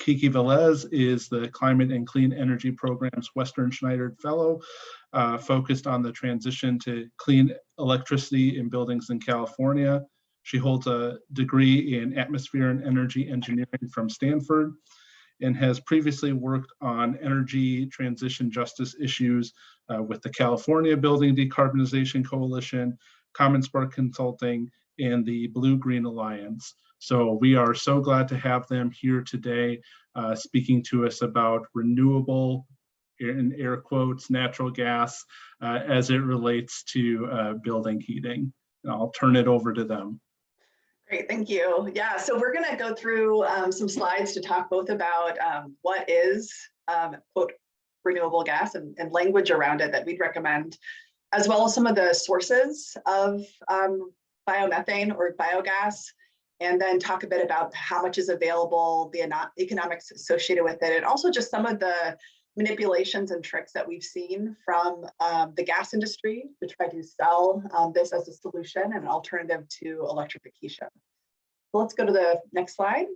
Kiki Velez is the Climate and Clean Energy Program's Western Schneider Fellow, focused on the transition to clean electricity in buildings in California. She holds a degree in atmosphere and energy engineering from Stanford and has previously worked on energy transition justice issues with the California Building Decarbonization Coalition, Common Spark Consulting, and the Blue Green Alliance. So we are so glad to have them here today speaking to us about renewable, in air quotes, natural gas as it relates to building heating. And I'll turn it over to them. Great, thank you. Yeah, so we're going to go through some slides to talk both about what is quote renewable gas and language around it that we'd recommend, as well as some of the sources of biomethane or biogas, and then talk a bit about how much is available, the economics associated with it, and also just some of the manipulations and tricks that we've seen from the gas industry to try to sell this as a solution and an alternative to electrification. So let's go to the next slide.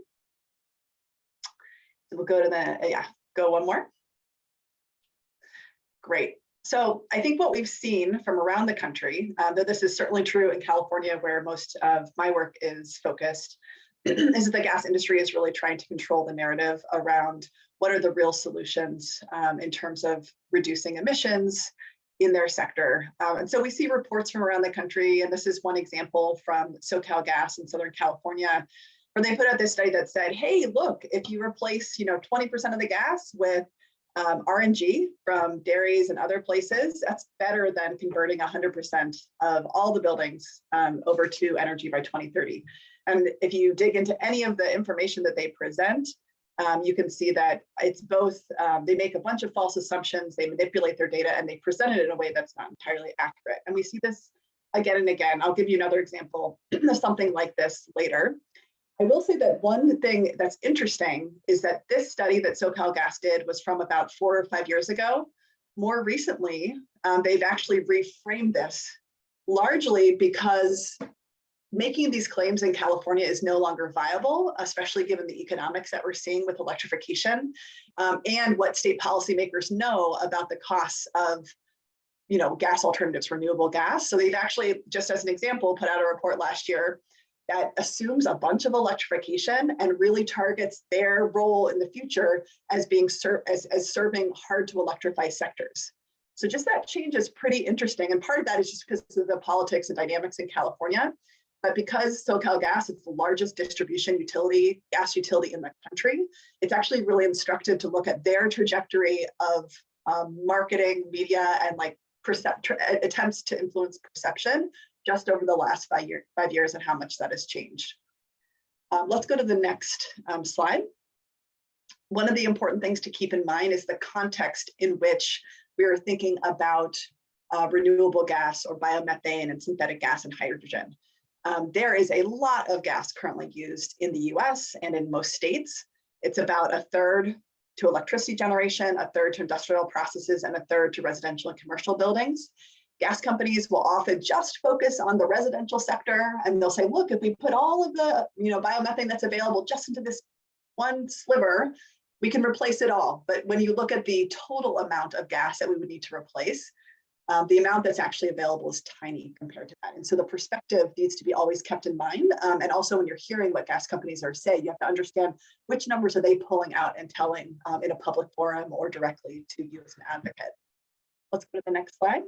So we'll go to the, go one more. Great. So I think what we've seen from around the country, though this is certainly true in California where most of my work is focused, is that the gas industry is really trying to control the narrative around what are the real solutions in terms of reducing emissions in their sector. And so we see reports from around the country, and this is one example from SoCalGas in Southern California, where they put out this study that said, hey, look, if you replace 20% of the gas with RNG from dairies and other places, that's better than converting 100% of all the buildings over to energy by 2030. And if you dig into any of the information that they present, you can see that it's both, they make a bunch of false assumptions, they manipulate their data, and they present it in a way that's not entirely accurate. And we see this again and again. I'll give you another example of something like this later. I will say that one thing that's interesting is that this study that SoCalGas did was from about 4 or 5 years ago. More recently, they've actually reframed this largely because making these claims in California is no longer viable, especially given the economics that we're seeing with electrification and what state policymakers know about the costs of gas alternatives, renewable gas. So they've actually, just as an example, put out a report last year that assumes a bunch of electrification and really targets their role in the future as being as serving hard to electrify sectors. So just that change is pretty interesting. And part of that is just because of the politics and dynamics in California. But because SoCalGas is the largest distribution utility, gas utility in the country, it's actually really instructive to look at their trajectory of marketing, media, and attempts to influence perception just over the last 5 years and how much that has changed. Let's go to the next slide. One of the important things to keep in mind is the context in which we are thinking about renewable gas or biomethane and synthetic gas and hydrogen. There is a lot of gas currently used in the US and in most states. It's about 1/3 to electricity generation, 1/3 to industrial processes, and 1/3 to residential and commercial buildings. Gas companies will often just focus on the residential sector, and they'll say, look, if we put all of the biomethane that's available just into this one sliver, we can replace it all. But when you look at the total amount of gas that we would need to replace, the amount that's actually available is tiny compared to that. And so the perspective needs to be always kept in mind. And also when you're hearing what gas companies are saying, you have to understand which numbers are they pulling out and telling in a public forum or directly to you as an advocate. Let's go to the next slide.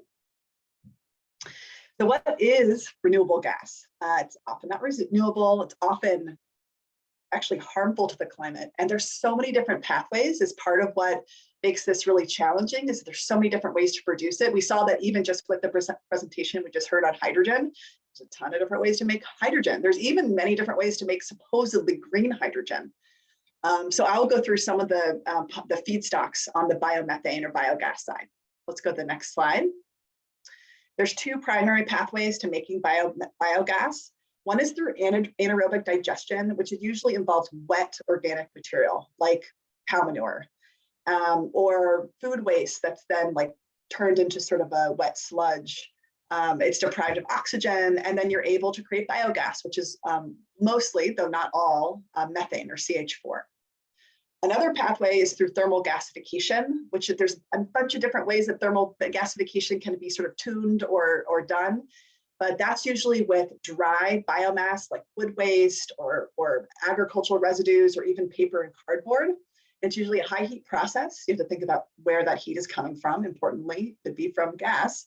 So what is renewable gas? It's often not renewable. It's often actually harmful to the climate. And there's so many different pathways as part of what makes this really challenging is there's so many different ways to produce it. We saw that even just with the presentation we just heard on hydrogen, there's a ton of different ways to make hydrogen. There's even many different ways to make supposedly green hydrogen. So I'll go through some of the feedstocks on the biomethane or biogas side. Let's go to the next slide. There's two primary pathways to making biogas. One is through anaerobic digestion, which usually involves wet organic material like cow manure or food waste that's then like turned into sort of a wet sludge. It's deprived of oxygen, and then you're able to create biogas, which is mostly, though not all, methane or CH4. Another pathway is through thermal gasification, which there's a bunch of different ways that thermal gasification can be sort of tuned or done. But that's usually with dry biomass like wood waste or agricultural residues or even paper and cardboard. It's usually a high heat process. You have to think about where that heat is coming from. Importantly, it could be from gas,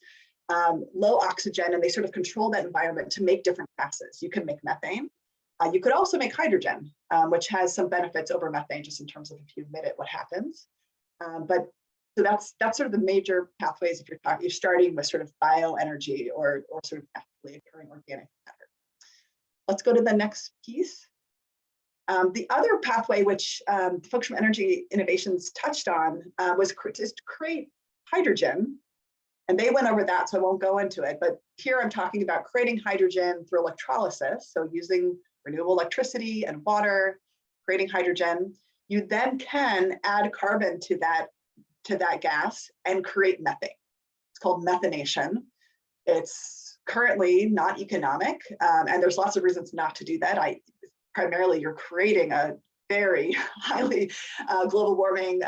low oxygen, and they sort of control that environment to make different gases. You can make methane. You could also make hydrogen, which has some benefits over methane just in terms of if you emit it, what happens. So that's sort of the major pathways if you're starting with sort of bioenergy or sort of naturally occurring organic matter. Let's go to the next piece. The other pathway which folks from Energy Innovations touched on was to create hydrogen. And they went over that, so I won't go into it. But here I'm talking about creating hydrogen through electrolysis. So using renewable electricity and water, creating hydrogen. You then can add carbon to that gas and create methane. It's called methanation. It's currently not economic, and there's lots of reasons not to do that. Primarily, you're creating a very highly global warming,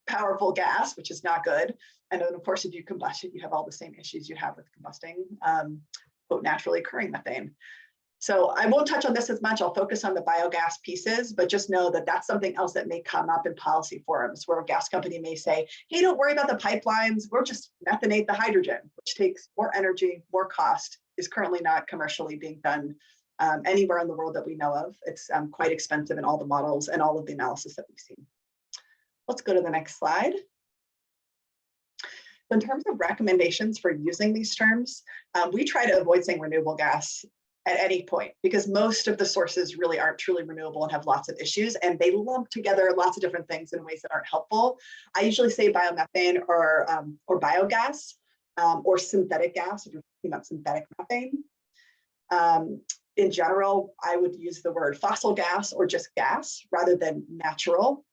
powerful gas, which is not good. And then, of course, if you combust it, you have all the same issues you have with combusting, quote, naturally occurring methane. So I won't touch on this as much. I'll focus on the biogas pieces, but just know that that's something else that may come up in policy forums where a gas company may say, hey, don't worry about the pipelines. We'll just methanate the hydrogen, which takes more energy, more cost, is currently not commercially being done anywhere in the world that we know of. It's quite expensive in all the models and all of the analysis that we've seen. Let's go to the next slide. In terms of recommendations for using these terms, we try to avoid saying renewable gas at any point because most of the sources really aren't truly renewable and have lots of issues, and they lump together lots of different things in ways that aren't helpful. I usually say biomethane or biogas or synthetic gas if you're talking about synthetic methane. In general, I would use the word fossil gas or just gas rather than natural.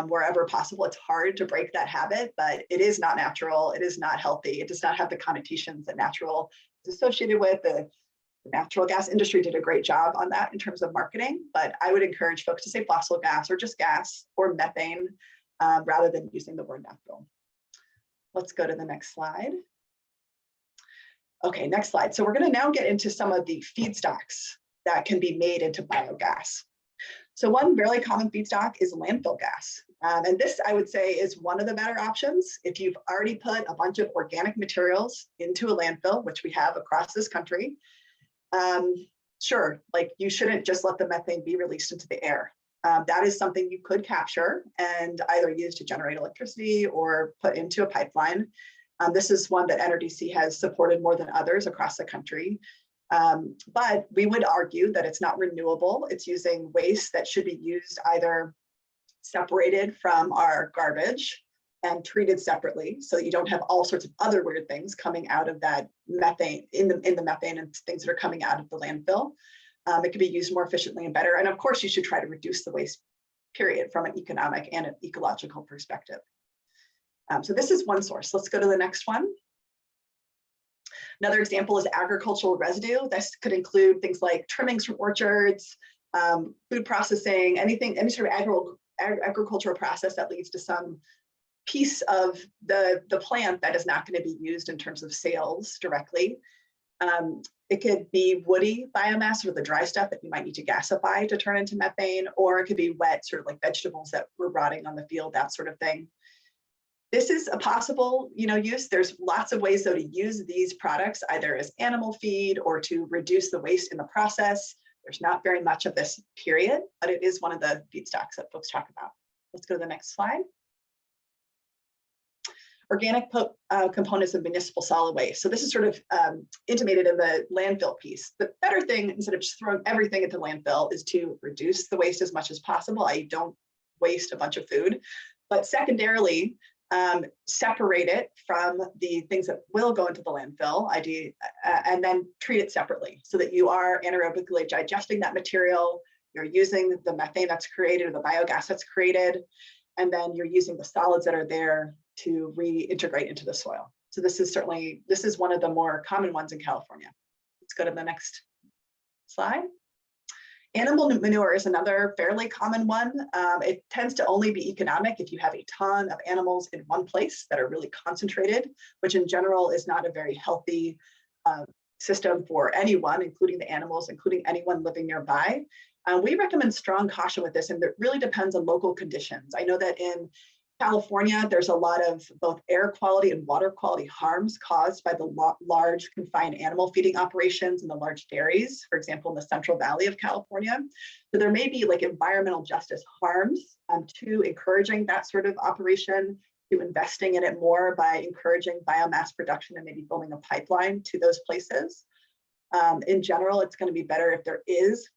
Wherever possible. It's hard to break that habit, but it is not natural. It is not healthy. It does not have the connotations that natural is associated with. The natural gas industry did a great job on that in terms of marketing, but I would encourage folks to say fossil gas or just gas or methane rather than using the word natural. Let's go to the next slide. Okay, next slide. So we're going to now get into some of the feedstocks that can be made into biogas. So one really common feedstock is landfill gas. And this, I would say, is one of the better options. If you've already put a bunch of organic materials into a landfill, which we have across this country, sure, like you shouldn't just let the methane be released into the air. That is something you could capture and either use to generate electricity or put into a pipeline. This is one that NRDC has supported more than others across the country. But we would argue that it's not renewable. It's using waste that should be used either separated from our garbage and treated separately, so that you don't have all sorts of other weird things coming out of that methane in the methane and things that are coming out of the landfill. It can be used more efficiently and better. And of course, you should try to reduce the waste, period, from an economic and an ecological perspective. So this is one source. Let's go to the next one. Another example is agricultural residue. This could include things like trimmings from orchards, food processing, any sort of agricultural process that leads to some piece of the plant that is not going to be used in terms of sales directly. It could be woody biomass, or the dry stuff that you might need to gasify to turn into methane, or it could be wet, sort of like vegetables that were rotting on the field, that sort of thing. This is a possible, use. There's lots of ways though to use these products either as animal feed or to reduce the waste in the process. There's not very much of this, period, but it is one of the feedstocks that folks talk about. Let's go to the next slide. Organic components of municipal solid waste. So this is sort of intimated in the landfill piece. The better thing, instead of just throwing everything into landfill, is to reduce the waste as much as possible. I don't waste a bunch of food, but secondarily, separate it from the things that will go into the landfill, and then treat it separately so that you are anaerobically digesting that material, you're using the methane that's created or the biogas that's created, and then you're using the solids that are there to reintegrate into the soil. So this is one of the more common ones in California. Let's go to the next slide. Animal manure is another fairly common one. It tends to only be economic if you have a ton of animals in one place that are really concentrated, which in general is not a very healthy system for anyone, including the animals, including anyone living nearby. We recommend strong caution with this, and it really depends on local conditions. I know that in California, there's a lot of both air quality and water quality harms caused by the large confined animal feeding operations and the large dairies, for example, in the Central Valley of California. So there may be like environmental justice harms to encouraging that sort of operation, to investing in it more by encouraging biomass production and maybe building a pipeline to those places. In general, it's going to be better if there is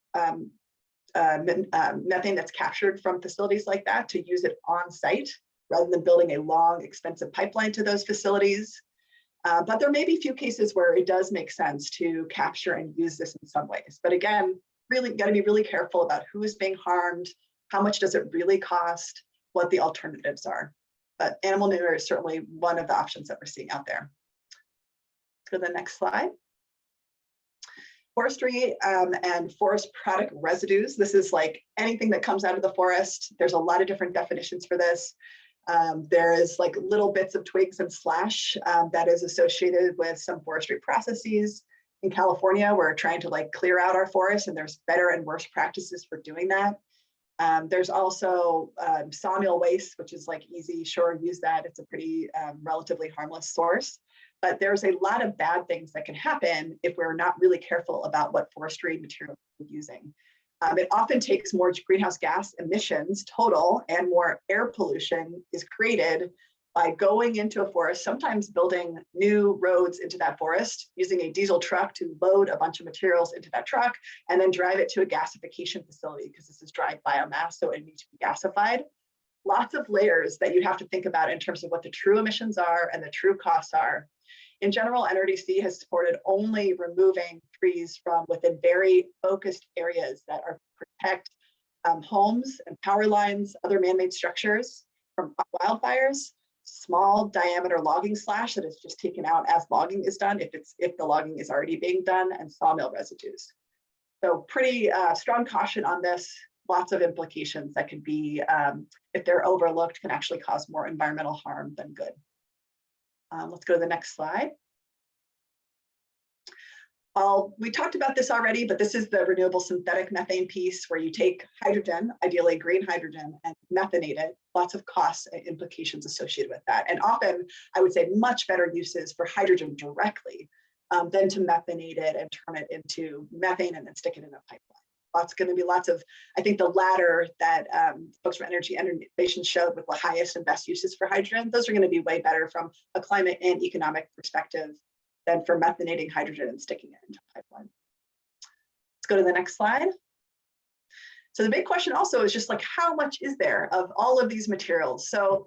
methane that's captured from facilities like that, to use it on site rather than building a long, expensive pipeline to those facilities. But there may be a few cases where it does make sense to capture and use this in some ways. But again, really got to be really careful about who is being harmed, how much does it really cost, what the alternatives are. But animal manure is certainly one of the options that we're seeing out there. Let's go to the next slide. Forestry and forest product residues. This is like anything that comes out of the forest. There's a lot of different definitions for this. There is like little bits of twigs and slash that is associated with some forestry processes. In California, we're trying to like clear out our forests, and there's better and worse practices for doing that. There's also sawmill waste, which is like easy, sure, use that. It's a pretty relatively harmless source. But there's a lot of bad things that can happen if we're not really careful about what forestry material we're using. It often takes more greenhouse gas emissions total, and more air pollution is created by going into a forest, sometimes building new roads into that forest, using a diesel truck to load a bunch of materials into that truck, and then drive it to a gasification facility, because this is dry biomass, so it needs to be gasified. Lots of layers that you have to think about in terms of what the true emissions are and the true costs are. In general, NRDC has supported only removing trees from within very focused areas that are protect homes and power lines, other man-made structures from wildfires. Small diameter logging slash that is just taken out as logging is done, if the logging is already being done, and sawmill residues. So pretty strong caution on this. Lots of implications that could be, if they're overlooked, can actually cause more environmental harm than good. Let's go to the next slide. We talked about this already, but this is the renewable synthetic methane piece, where you take hydrogen, ideally green hydrogen, and methanate it. Lots of costs and implications associated with that. And often, I would say much better uses for hydrogen directly than to methanate it and turn it into methane and then stick it in a pipeline. Going to be lots of, I think the latter that folks from Energy Innovation showed with the highest and best uses for hydrogen, those are going to be way better from a climate and economic perspective than for methanating hydrogen and sticking it into a pipeline. Let's go to the next slide. So the big question also is just like, how much is there of all of these materials? So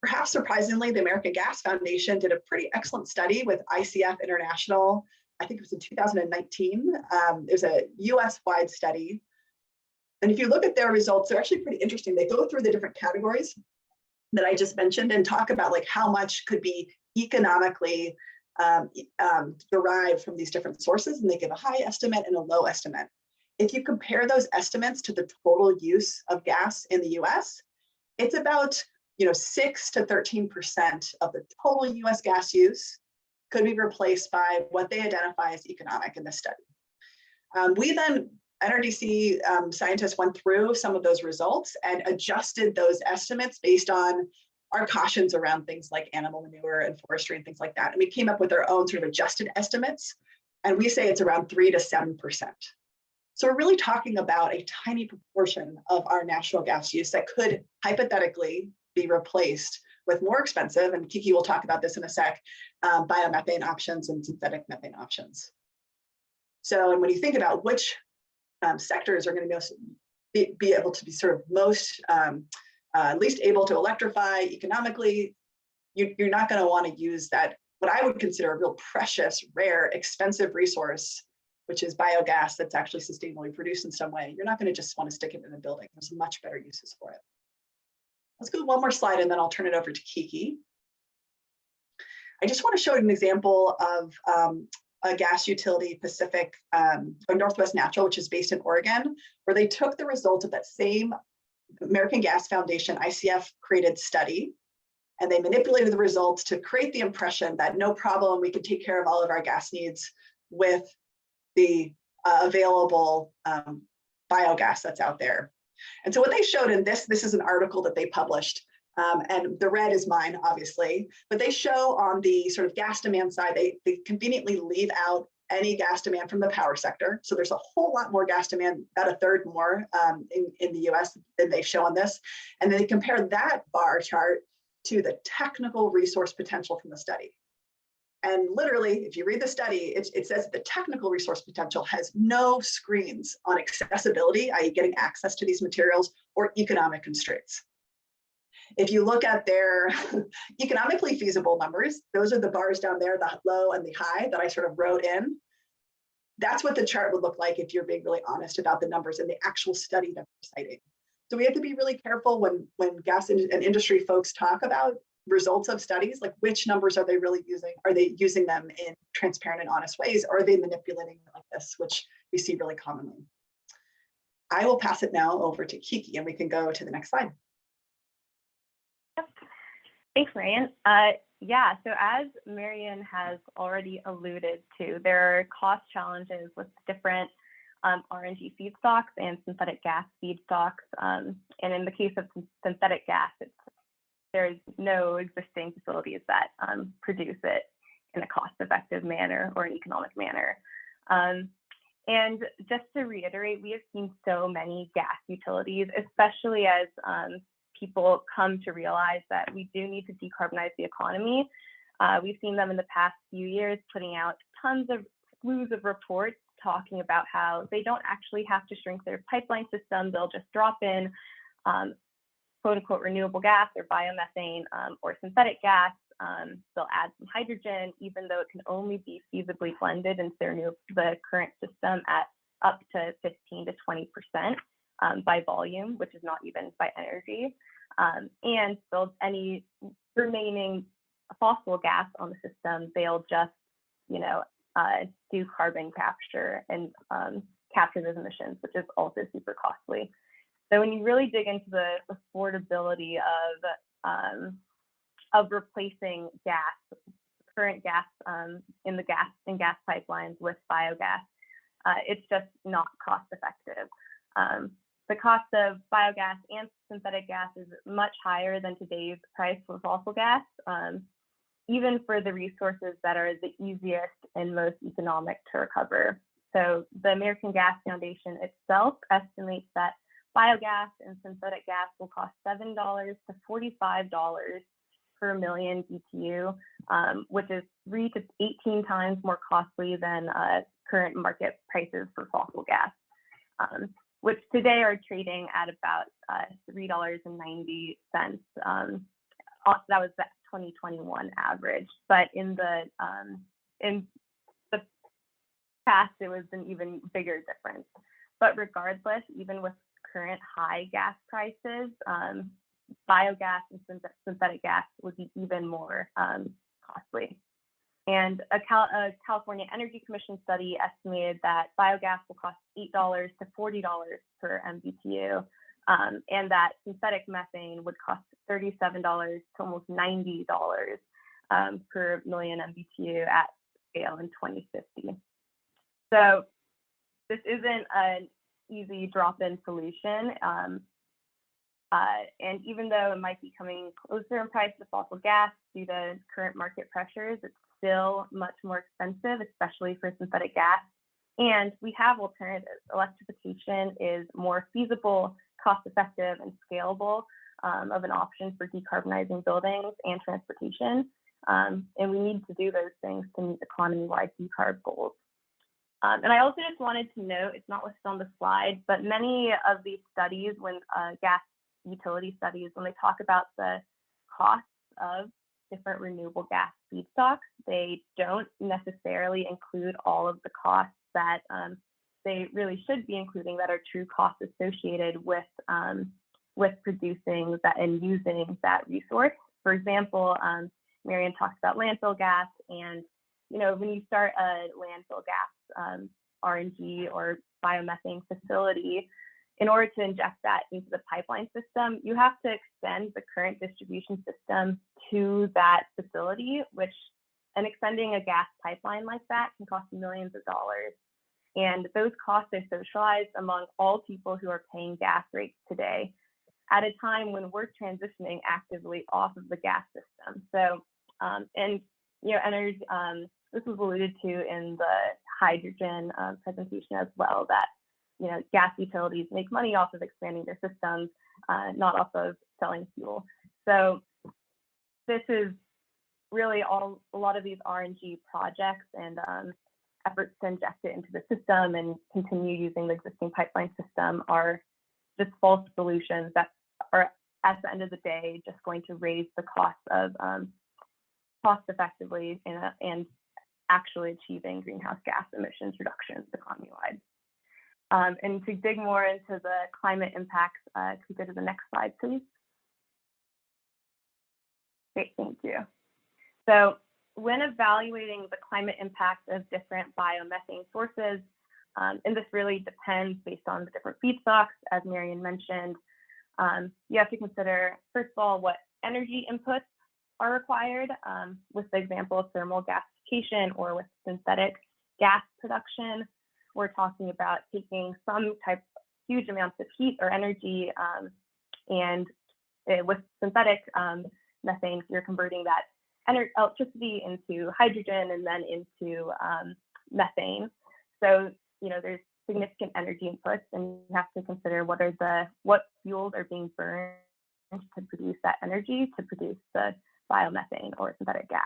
perhaps surprisingly, the American Gas Foundation did a pretty excellent study with ICF International. I think it was in 2019. It was a US-wide study. And if you look at their results, they're actually pretty interesting. They go through the different categories that I just mentioned and talk about like how much could be economically derived from these different sources. And they give a high estimate and a low estimate. If you compare those estimates to the total use of gas in the US, it's about 6 to 13% of the total US gas use could be replaced by what they identify as economic in this study. We then, NRDC scientists went through some of those results and adjusted those estimates based on our cautions around things like animal manure and forestry and things like that. And we came up with our own sort of adjusted estimates, and we say it's around 3 to 7%. So we're really talking about a tiny proportion of our natural gas use that could hypothetically be replaced with more expensive, and Kiki will talk about this in a sec, biomethane options and synthetic methane options. So, and when you think about which sectors are going to be able to be sort of most, least able to electrify economically, you're not going to want to use that, what I would consider a real precious, rare, expensive resource, which is biogas that's actually sustainably produced in some way. You're not going to just want to stick it in a building. There's much better uses for it. Let's go one more slide and then I'll turn it over to Kiki. I just want to show an example of a gas utility, Pacific or Northwest Natural, which is based in Oregon, where they took the results of that same American Gas Foundation ICF created study, and they manipulated the results to create the impression that no problem, we can take care of all of our gas needs with the available biogas that's out there. And so what they showed in this is an article that they published, and the red is mine, obviously, but they show on the sort of gas demand side, they conveniently leave out any gas demand from the power sector. So there's a whole lot more gas demand, about a third more in the US than they show on this. And then they compare that bar chart to the technical resource potential from the study. And literally, if you read the study, it says that the technical resource potential has no screens on accessibility, i.e. getting access to these materials, or economic constraints. If you look at their economically feasible numbers, those are the bars down there, the low and the high that I sort of wrote in. That's what the chart would look like if you're being really honest about the numbers in the actual study that we're citing. So we have to be really careful when gas and industry folks talk about results of studies, like which numbers are they really using? Are they using them in transparent and honest ways? Or are they manipulating it like this, which we see really commonly? I will pass it now over to Kiki and we can go to the next slide. Thanks, Marian. Yeah, so as Marian has already alluded to, there are cost challenges with different RNG feedstocks and synthetic gas feedstocks. And in the case of synthetic gas, there's no existing facilities that produce it in a cost-effective manner or an economic manner. And just to reiterate, we have seen so many gas utilities, especially as people come to realize that we do need to decarbonize the economy. We've seen them in the past few years putting out slews of reports talking about how they don't actually have to shrink their pipeline system. They'll just drop in quote unquote renewable gas or biomethane or synthetic gas. They'll add some hydrogen, even though it can only be feasibly blended into the current system at up to 15 to 20% by volume, which is not even by energy. And so any remaining fossil gas on the system, they'll just, do carbon capture and capture those emissions, which is also super costly. So when you really dig into the affordability of replacing current gas in gas pipelines with biogas, it's just not cost effective. The cost of biogas and synthetic gas is much higher than today's price for fossil gas, even for the resources that are the easiest and most economic to recover. So the American Gas Foundation itself estimates that biogas and synthetic gas will cost $7 to $45 per million BTU, which is 3 to 18 times more costly than current market prices for fossil gas, which today are trading at about $3.90. That was that 2021 average, but in the past, it was an even bigger difference. But regardless, even with current high gas prices, biogas and synthetic gas would be even more costly. And a California Energy Commission study estimated that biogas will cost $8 to $40 per MBTU, and that synthetic methane would cost $37 to almost $90 per million MBTU at scale in 2050. So this isn't an easy drop-in solution. And even though it might be coming closer in price to fossil gas due to current market pressures, it's still much more expensive, especially for synthetic gas. And we have alternatives. Electrification is more feasible, cost-effective, and scalable of an option for decarbonizing buildings and transportation. And we need to do those things to meet economy-wide decarb goals. And I also just wanted to note, it's not listed on the slide, but many of these studies, when gas utility studies, when they talk about the costs of different renewable gas feedstocks, they don't necessarily include all of the costs that they really should be including, that are true costs associated with producing that and using that resource. For example, Marian talks about landfill gas, and when you start a landfill gas RNG or biomethane facility, in order to inject that into the pipeline system, you have to extend the current distribution system to that facility, and extending a gas pipeline like that can cost millions of dollars. And those costs are socialized among all people who are paying gas rates today, at a time when we're transitioning actively off of the gas system. So, energy, this was alluded to in the hydrogen presentation as well, that gas utilities make money off of expanding their systems, not off of selling fuel. So this is really a lot of these RNG projects and efforts to inject it into the system and continue using the existing pipeline system are just false solutions that are, at the end of the day, just going to raise the cost of cost effectively and actually achieving greenhouse gas emissions reductions economy-wide. And to dig more into the climate impacts, can we go to the next slide, please? Great, thank you. So when evaluating the climate impacts of different biomethane sources, and this really depends based on the different feedstocks, as Marian mentioned, you have to consider, first of all, what energy inputs are required, with the example of thermal gasification or with synthetic gas production. We're talking about taking some type of huge amounts of heat or energy, and with synthetic methane, you're converting that electricity into hydrogen and then into methane. So there's significant energy inputs, and you have to consider what fuels are being burned to produce that energy to produce the biomethane or synthetic gas.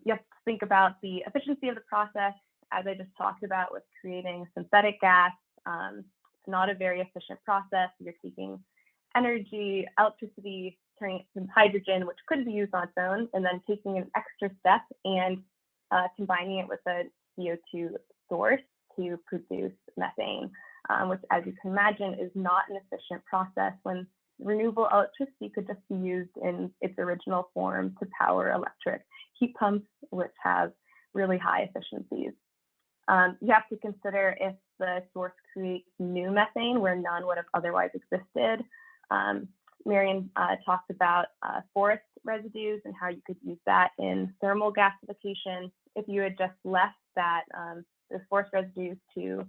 You have to think about the efficiency of the process. As I just talked about with creating synthetic gas, it's not a very efficient process. You're taking energy, electricity, turning it to hydrogen, which could be used on its own, and then taking an extra step and combining it with a CO2 source to produce methane, which, as you can imagine, is not an efficient process when renewable electricity could just be used in its original form to power electric heat pumps, which have really high efficiencies. You have to consider if the source creates new methane where none would have otherwise existed. Marian talked about forest residues and how you could use that in thermal gasification. If you had just left those forest residues to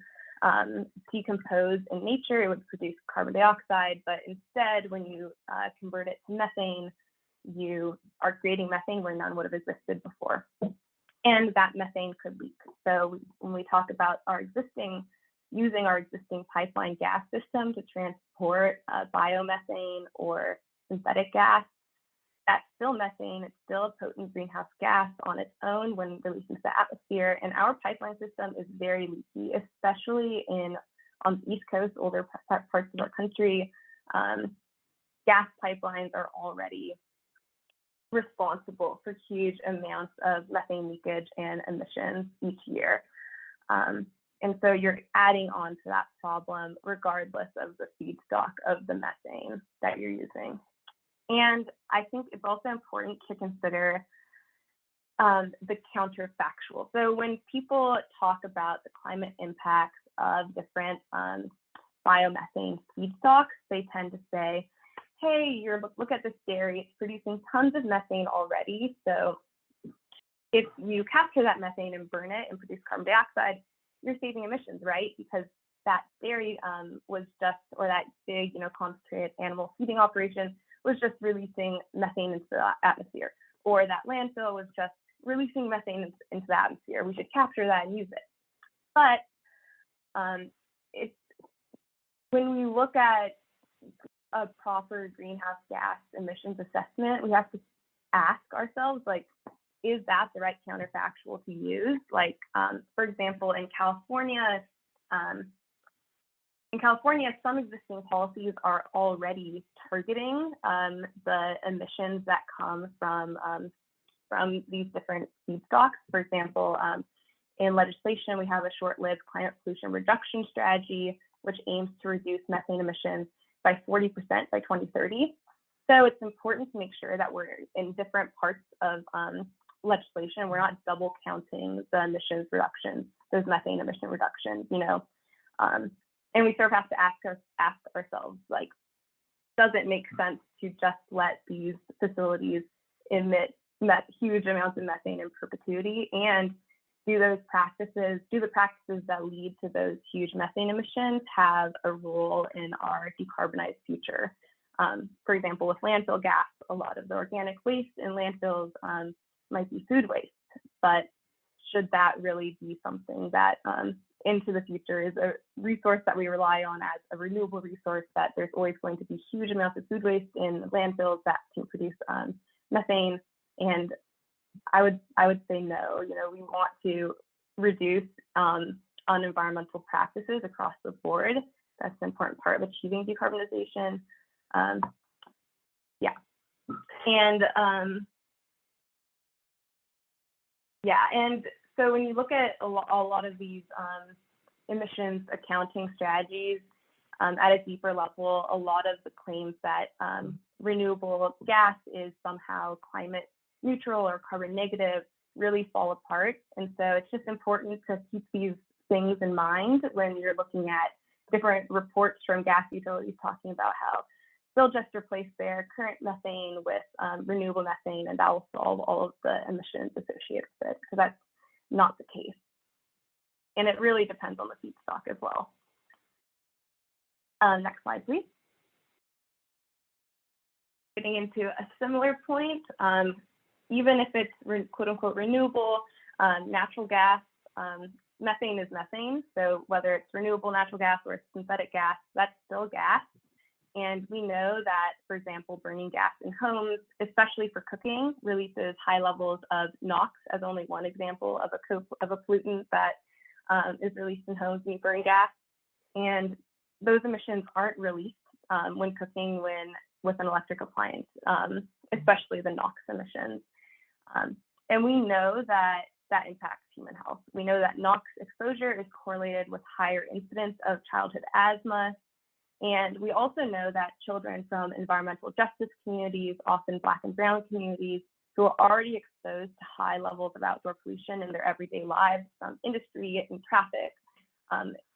decompose in nature, it would produce carbon dioxide, but instead, when you convert it to methane, you are creating methane where none would have existed before. And that methane could leak. So when we talk about using our existing pipeline gas system to transport biomethane or synthetic gas, that's still methane. It's still a potent greenhouse gas on its own when released into the atmosphere. And our pipeline system is very leaky, especially on the East Coast, older parts of our country. Gas pipelines are already responsible for huge amounts of methane leakage and emissions each year. And so you're adding on to that problem regardless of the feedstock of the methane that you're using. And I think it's also important to consider the counterfactual. So when people talk about the climate impacts of different biomethane feedstocks, they tend to say, hey, look at this dairy, it's producing tons of methane already. So if you capture that methane and burn it and produce carbon dioxide, you're saving emissions, right? Because that dairy was just, or that big, concentrated animal feeding operation was just releasing methane into the atmosphere, or that landfill was just releasing methane into the atmosphere. We should capture that and use it. But when we look at a proper greenhouse gas emissions assessment, we have to ask ourselves, like, is that the right counterfactual to use? Like, for example, in California, some existing policies are already targeting the emissions that come from these different feedstocks. For example, in legislation, we have a short-lived climate pollution reduction strategy, which aims to reduce methane emissions by 40% by 2030. So it's important to make sure that we're in different parts of legislation. We're not double counting the emissions reductions, those methane emission reductions, and we sort of have to ask ourselves, like, does it make sense to just let these facilities emit huge amounts of methane in perpetuity? And do the practices that lead to those huge methane emissions have a role in our decarbonized future? For example, with landfill gas, a lot of the organic waste in landfills might be food waste, but should that really be something that into the future is a resource that we rely on as a renewable resource, that there's always going to be huge amounts of food waste in landfills that can produce methane? And I would say no. We want to reduce on environmental practices across the board. That's an important part of achieving decarbonization. And so when you look at a lot of these emissions accounting strategies at a deeper level, a lot of the claims that renewable gas is somehow climate neutral or carbon negative really fall apart. And so it's just important to keep these things in mind when you're looking at different reports from gas utilities talking about how they'll just replace their current methane with renewable methane, and that will solve all of the emissions associated with it, because that's not the case. And it really depends on the feedstock as well. Next slide, please. Getting into a similar point, even if it's quote unquote renewable, natural gas, methane is methane. So whether it's renewable natural gas or synthetic gas, that's still gas. And we know that, for example, burning gas in homes, especially for cooking, releases high levels of NOx, as only one example of a pollutant that is released in homes when you burn gas. And those emissions aren't released when cooking with an electric appliance, especially the NOx emissions. And we know that impacts human health. We know that NOx exposure is correlated with higher incidence of childhood asthma. And we also know that children from environmental justice communities, often Black and brown communities, who are already exposed to high levels of outdoor pollution in their everyday lives from industry and traffic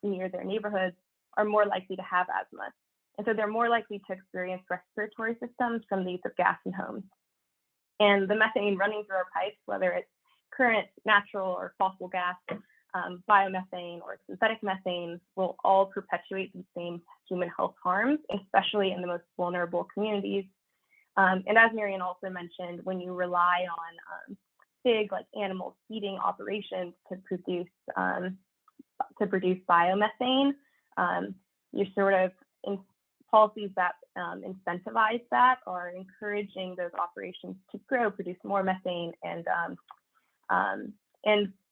near their neighborhoods, are more likely to have asthma. And so they're more likely to experience respiratory symptoms from the use of gas in homes. And the methane running through our pipes, whether it's current natural or fossil gas, biomethane or synthetic methane, will all perpetuate these same human health harms, especially in the most vulnerable communities. And as Marian also mentioned, when you rely on big animal feeding operations to produce biomethane, you're sort of in policies that incentivize that are encouraging those operations to produce more methane, and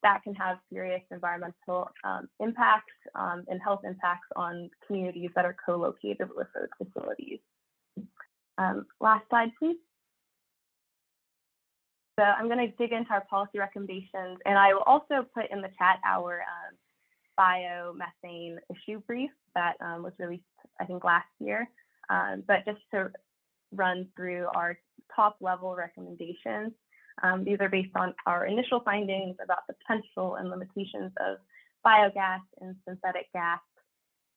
that can have serious environmental impacts and health impacts on communities that are co-located with those facilities. Last slide, please. So I'm going to dig into our policy recommendations, and I will also put in the chat our biomethane issue brief that was released, I think, last year. But just to run through our top level recommendations, these are based on our initial findings about the potential and limitations of biogas and synthetic gas.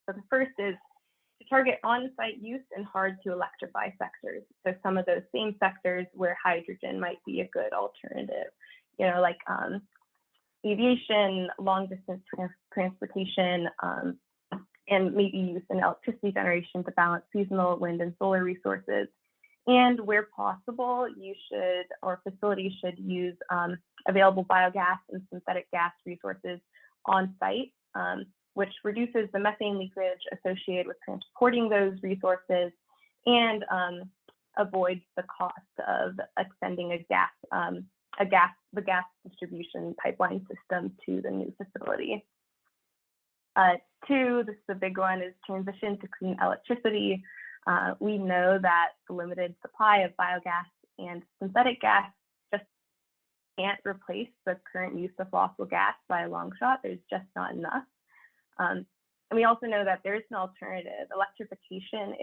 So the first is to target on-site use in hard to electrify sectors. So some of those same sectors where hydrogen might be a good alternative, like aviation, long distance transportation, and maybe use in electricity generation to balance seasonal wind and solar resources. And where possible, you should, or facilities should use available biogas and synthetic gas resources on site, which reduces the methane leakage associated with transporting those resources and avoids the cost of extending the gas distribution pipeline system to the new facility. Two, this is a big one, is transition to clean electricity. We know that the limited supply of biogas and synthetic gas just can't replace the current use of fossil gas by a long shot. There's just not enough. And we also know that there's an alternative. Electrification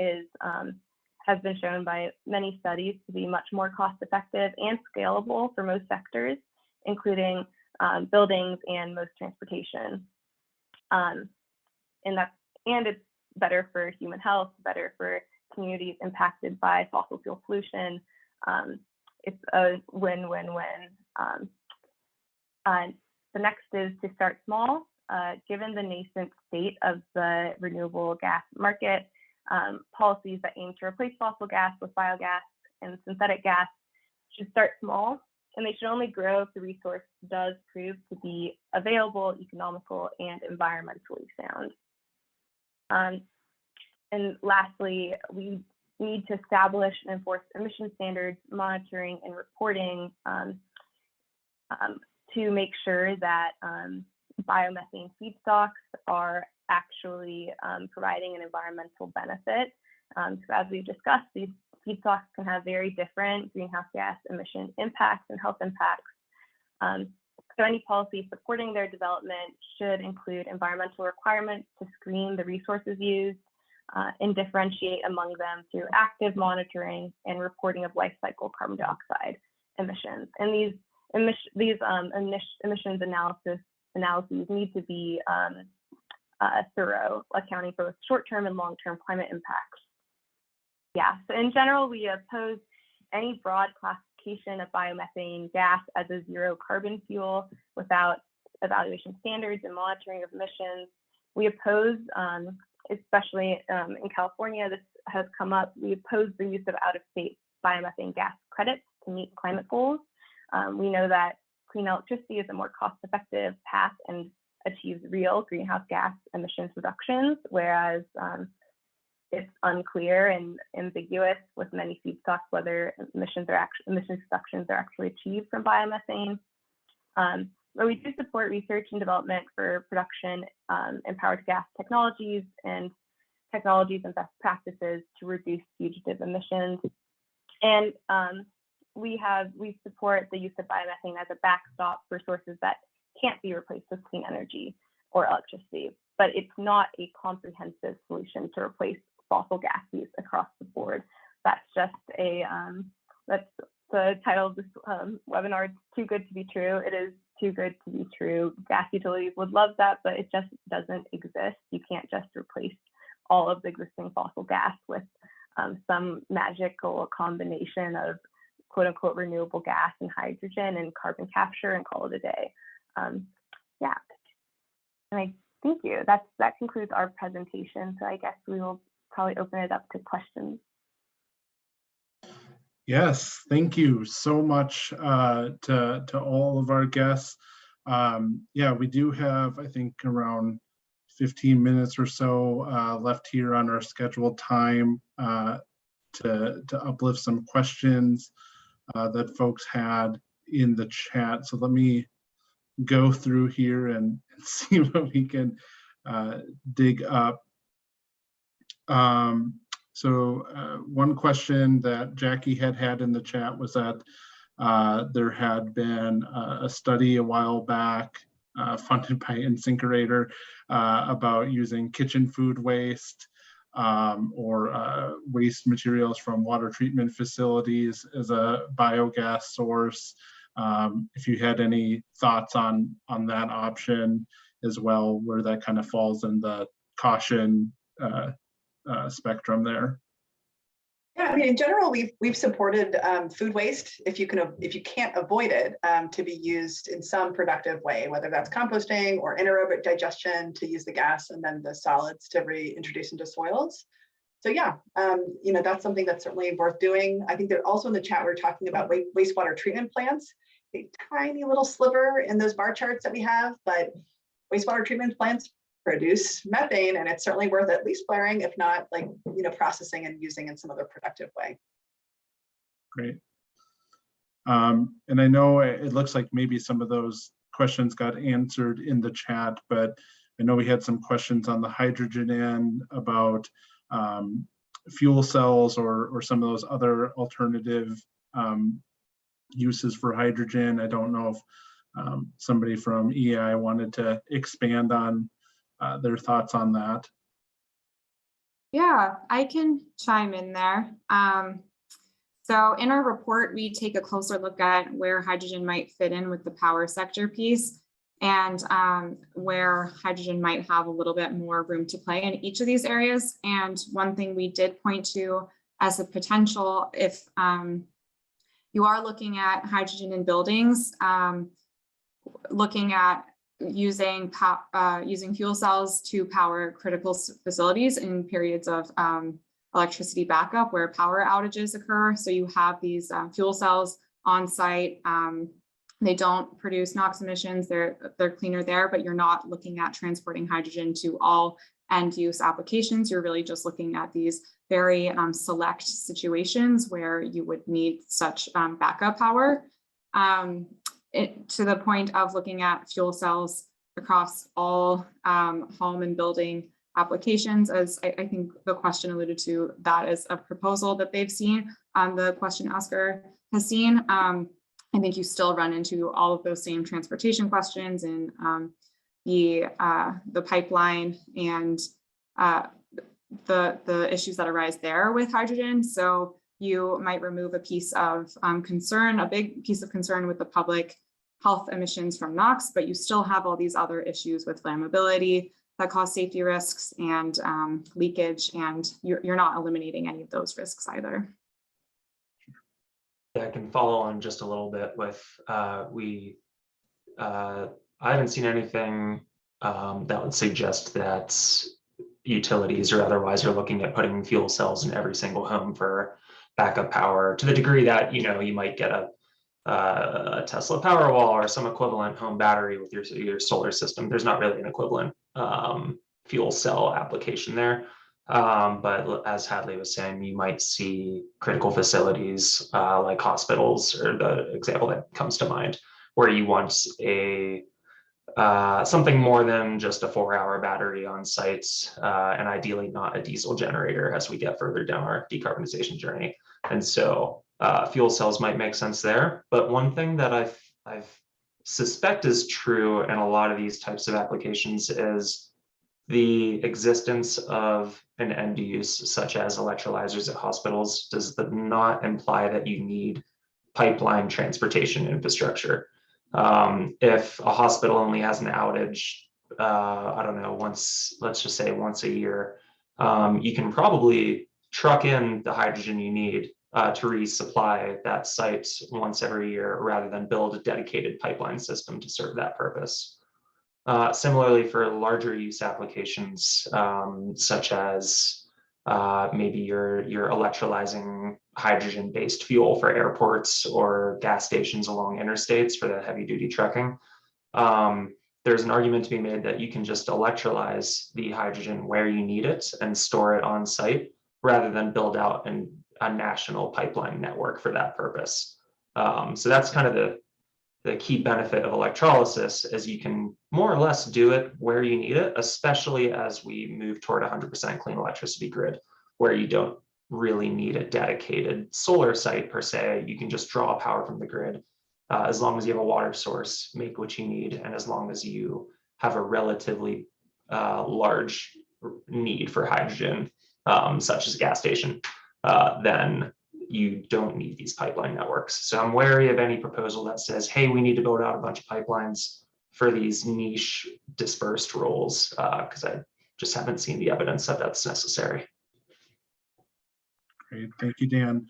has been shown by many studies to be much more cost effective and scalable for most sectors, including buildings and most transportation. And it's better for human health, better for communities impacted by fossil fuel pollution. It's a win-win-win. The next is to start small. Given the nascent state of the renewable gas market, policies that aim to replace fossil gas with biogas and synthetic gas should start small, and they should only grow if the resource does prove to be available, economical, and environmentally sound. And lastly, we need to establish and enforce emission standards, monitoring and reporting to make sure that biomethane feedstocks are actually providing an environmental benefit. So as we've discussed, these feedstocks can have very different greenhouse gas emission impacts and health impacts. So any policy supporting their development should include environmental requirements to screen the resources used and differentiate among them through active monitoring and reporting of life cycle carbon dioxide emissions. And these emissions analyses need to be thorough, accounting for both short-term and long-term climate impacts. Yeah, so in general, we oppose any broad classification of biomethane gas as a zero carbon fuel without evaluation standards and monitoring of emissions. We oppose, especially in California, this has come up, we oppose the use of out-of-state biomethane gas credits to meet climate goals. We know that clean electricity is a more cost-effective path and achieves real greenhouse gas emissions reductions, whereas it's unclear and ambiguous with many feedstocks whether emissions reductions are actually achieved from biomethane. But we do support research and development for production empowered gas technologies and best practices to reduce fugitive emissions. And we support the use of biomethane as a backstop for sources that can't be replaced with clean energy or electricity, but it's not a comprehensive solution to replace fossil gas use across the board. That's just that's the title of this webinar. It's too good to be true. It is too good to be true. Gas utilities would love that, but it just doesn't exist. You can't just replace all of the existing fossil gas with some magical combination of quote unquote renewable gas and hydrogen and carbon capture and call it a day. Yeah, and thank you. That concludes our presentation. So I guess we will probably open it up to questions. Yes, thank you so much to all of our guests. Yeah, we do have, I think, around 15 minutes or so left here on our scheduled time to uplift some questions that folks had in the chat. So let me go through here and see what we can dig up. So one question that Jackie had in the chat was that there had been a study a while back funded by InSinkErator about using kitchen food waste or waste materials from water treatment facilities as a biogas source. If you had any thoughts on that option as well, where that kind of falls in the caution spectrum there. Yeah, I mean, in general, we've supported food waste, if you can't avoid it, to be used in some productive way, whether that's composting or anaerobic digestion to use the gas and then the solids to reintroduce into soils. So yeah, that's something that's certainly worth doing. I think that also in the chat, we're talking about wastewater treatment plants, a tiny little sliver in those bar charts that we have, but wastewater treatment plants produce methane, and it's certainly worth at least flaring, if not processing and using in some other productive way. Great. And I know it looks like maybe some of those questions got answered in the chat, but I know we had some questions on the hydrogen end about fuel cells or some of those other alternative uses for hydrogen. I don't know if somebody from EI wanted to expand on their thoughts on that. Yeah, I can chime in there. So in our report, we take a closer look at where hydrogen might fit in with the power sector piece, and where hydrogen might have a little bit more room to play in each of these areas. And one thing we did point to as a potential, if you are looking at hydrogen in buildings, looking at using fuel cells to power critical facilities in periods of electricity backup where power outages occur. So you have these fuel cells on site. They don't produce NOx emissions. They're cleaner there, but you're not looking at transporting hydrogen to all end use applications. You're really just looking at these very select situations where you would need such backup power. To the point of looking at fuel cells across all home and building applications, as I think the question alluded to, that is a proposal that they've seen, the question asker has seen. I think you still run into all of those same transportation questions and the pipeline and the issues that arise there with hydrogen. So you might remove a piece of concern, a big piece of concern with the public health emissions from NOx, but you still have all these other issues with flammability that cause safety risks and leakage, and you're not eliminating any of those risks either. Yeah, I can follow on just a little bit with I haven't seen anything that would suggest that utilities or otherwise are looking at putting fuel cells in every single home for backup power, to the degree that you might get a Tesla Powerwall or some equivalent home battery with your solar system. There's not really an equivalent fuel cell application there. But as Hadley was saying, you might see critical facilities like hospitals, or the example that comes to mind, where you want something more than just a 4-hour battery on site, and ideally not a diesel generator as we get further down our decarbonization journey. And so fuel cells might make sense there. But one thing that I've suspect is true in a lot of these types of applications is the existence of an end use, such as electrolyzers at hospitals, does not imply that you need pipeline transportation infrastructure. If a hospital only has an outage, I don't know, let's just say once a year, you can probably truck in the hydrogen you need to resupply that site once every year, rather than build a dedicated pipeline system to serve that purpose. Similarly, for larger use applications, such as maybe you're electrolyzing hydrogen-based fuel for airports or gas stations along interstates for the heavy-duty trucking, there's an argument to be made that you can just electrolyze the hydrogen where you need it and store it on site, rather than build out a national pipeline network for that purpose. So that's kind of the key benefit of electrolysis, is you can more or less do it where you need it, especially as we move toward 100% clean electricity grid, where you don't really need a dedicated solar site per se. You can just draw power from the grid, as long as you have a water source, make what you need, and as long as you have a relatively large need for hydrogen, such as a gas station, then you don't need these pipeline networks. So I'm wary of any proposal that says, hey, we need to build out a bunch of pipelines for these niche dispersed roles, because I just haven't seen the evidence that that's necessary. Great, thank you, Dan.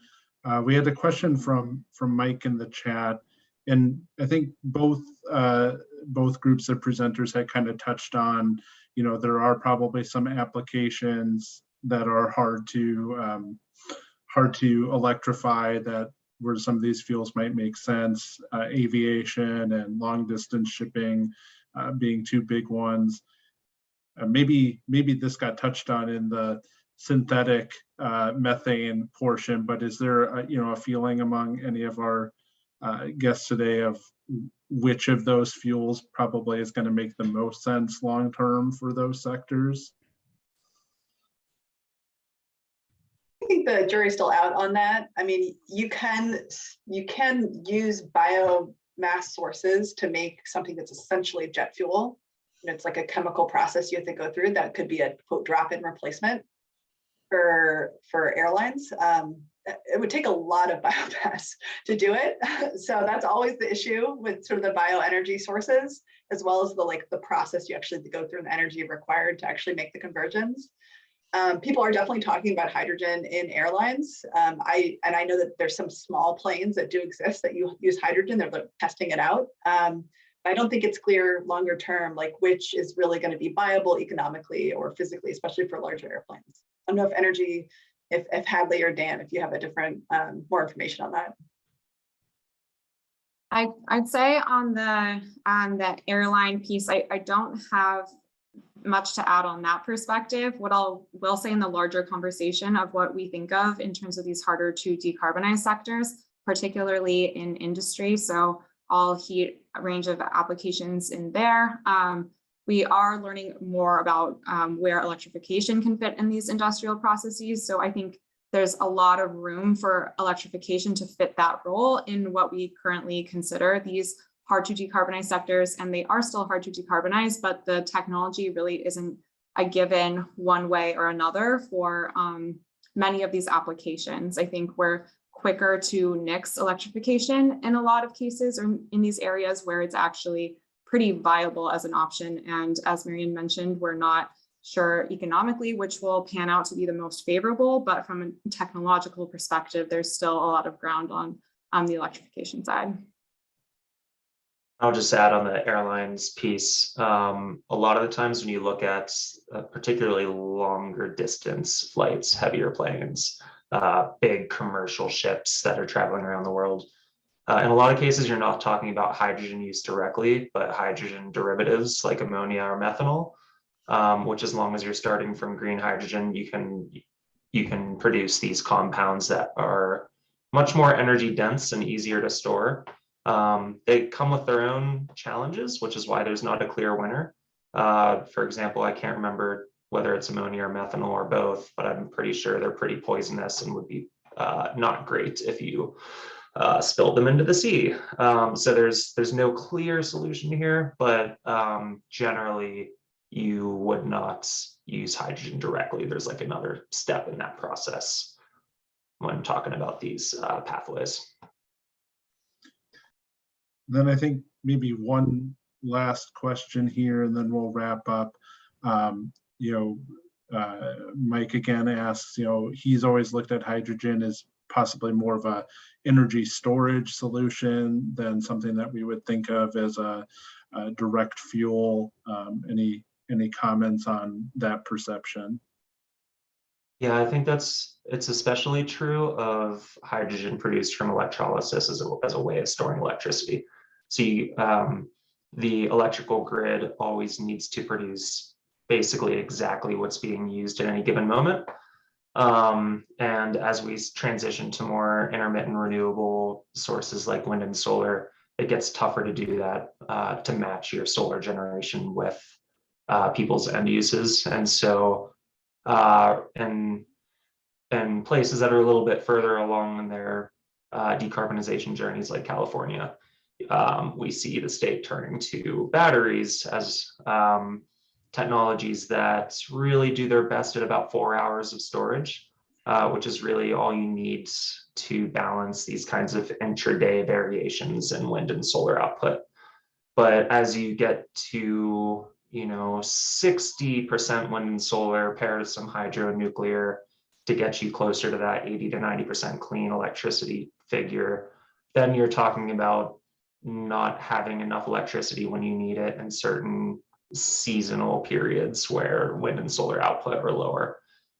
We had a question from Mike in the chat, and I think both groups of presenters had kind of touched on, you know, there are probably some applications that are hard to electrify, that where some of these fuels might make sense, aviation and long distance shipping being two big ones. Maybe this got touched on in the synthetic methane portion, but is there a feeling among any of our guests today of which of those fuels probably is going to make the most sense long term for those sectors? I think the jury's still out on that. I mean, you can use biomass sources to make something that's essentially jet fuel. You know, it's like a chemical process you have to go through. That could be a quote drop-in replacement for airlines. It would take a lot of biomass to do it. So that's always the issue with sort of the bioenergy sources, as well as the process you actually have to go through and the energy required to actually make the conversions. People are definitely talking about hydrogen in airlines. I know that there's some small planes that do exist that use hydrogen. They're testing it out. I don't think it's clear longer term, like which is really going to be viable economically or physically, especially for larger airplanes. I don't know if Hadley or Dan, if you have a different, more information on that. I'd say on the airline piece, I don't have much to add on that perspective. What will say in the larger conversation of what we think of in terms of these harder to decarbonize sectors, particularly in industry. So all heat range of applications in there. We are learning more about where electrification can fit in these industrial processes. So I think there's a lot of room for electrification to fit that role in what we currently consider these hard to decarbonize sectors, and they are still hard to decarbonize, but the technology really isn't a given one way or another for many of these applications. I think we're quicker to nix electrification in a lot of cases, or in these areas where it's actually pretty viable as an option. And as Marian mentioned, we're not sure economically which will pan out to be the most favorable, but from a technological perspective, there's still a lot of ground on the electrification side. I'll just add on the airlines piece. A lot of the times when you look at particularly longer distance flights, heavier planes, big commercial ships that are traveling around the world, in a lot of cases, you're not talking about hydrogen use directly, but hydrogen derivatives like ammonia or methanol, which as long as you're starting from green hydrogen, you can produce these compounds that are much more energy dense and easier to store. They come with their own challenges, which is why there's not a clear winner. For example, I can't remember whether it's ammonia or methanol or both, but I'm pretty sure they're pretty poisonous and would be not great if you spilled them into the sea. So there's no clear solution here, but generally you would not use hydrogen directly. There's like another step in that process when talking about these pathways. Then I think maybe one last question here, and then we'll wrap up. Mike again asks, he's always looked at hydrogen as possibly more of a energy storage solution than something that we would think of as a direct fuel. Any comments on that perception? Yeah, I think it's especially true of hydrogen produced from electrolysis as a way of storing electricity. See, the electrical grid always needs to produce basically exactly what's being used at any given moment. And as we transition to more intermittent renewable sources like wind and solar, it gets tougher to do that, to match your solar generation with people's end uses. And so in places that are a little bit further along in their decarbonization journeys like California, we see the state turning to batteries as technologies that really do their best at about 4 hours of storage, which is really all you need to balance these kinds of intraday variations in wind and solar output. But as you get to 60% wind and solar paired with some hydro and nuclear, to get you closer to that 80 to 90% clean electricity figure, then you're talking about not having enough electricity when you need it in certain seasonal periods where wind and solar output are lower.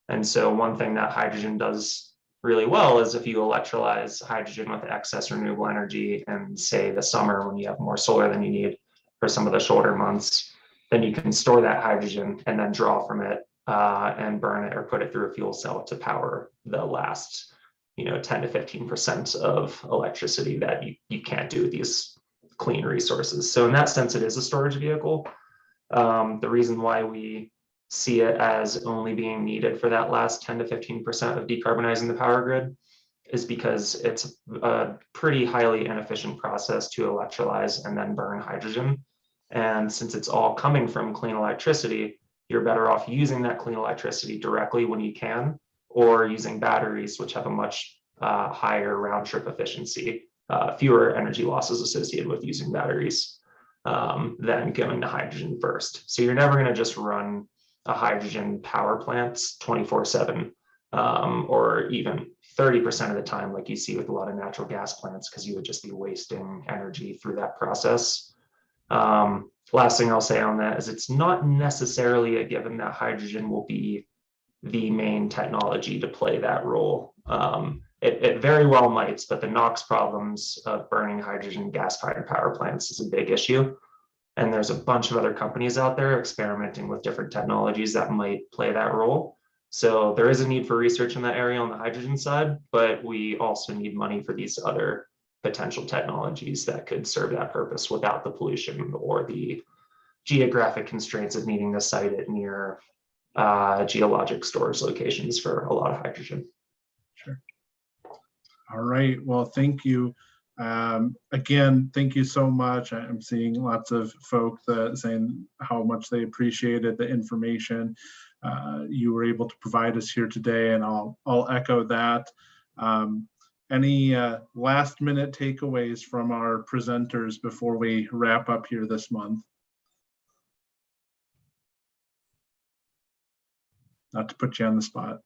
And so one thing that hydrogen does really well is if you electrolyze hydrogen with excess renewable energy and say the summer when you have more solar than you need for some of the shorter months, then you can store that hydrogen and then draw from it and burn it or put it through a fuel cell to power the last 10 to 15% of electricity that you can't do with these clean resources. So in that sense, it is a storage vehicle. The reason why we see it as only being needed for that last 10 to 15% of decarbonizing the power grid is because it's a pretty highly inefficient process to electrolyze and then burn hydrogen. And since it's all coming from clean electricity, you're better off using that clean electricity directly when you can, or using batteries, which have a much higher round trip efficiency, fewer energy losses associated with using batteries than going to hydrogen first. So you're never going to just run a hydrogen power plant 24/7 or even 30% of the time like you see with a lot of natural gas plants, because you would just be wasting energy through that process. Last thing I'll say on that is it's not necessarily a given that hydrogen will be the main technology to play that role. It very well might, but the NOx problems of burning hydrogen gas-fired power plants is a big issue. And there's a bunch of other companies out there experimenting with different technologies that might play that role. So there is a need for research in that area on the hydrogen side, but we also need money for these other potential technologies that could serve that purpose without the pollution or the geographic constraints of needing to site it near geologic storage locations for a lot of hydrogen. Sure. All right, well, thank you. Again, thank you so much. I'm seeing lots of folks saying how much they appreciated the information you were able to provide us here today, and I'll echo that. Any last minute takeaways from our presenters before we wrap up here this month? Not to put you on the spot.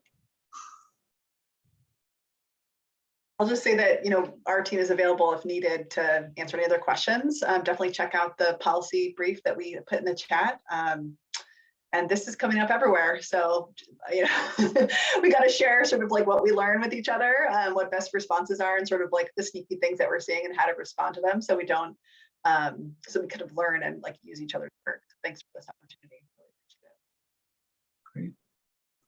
I'll just say that, our team is available if needed to answer any other questions. Definitely check out the policy brief that we put in the chat. And this is coming up everywhere. So, we got to share sort of like what we learn with each other, what best responses are, and sort of like the sneaky things that we're seeing and how to respond to them. So we don't, so we kind of learn and like use each other's work. Thanks for this opportunity. Great.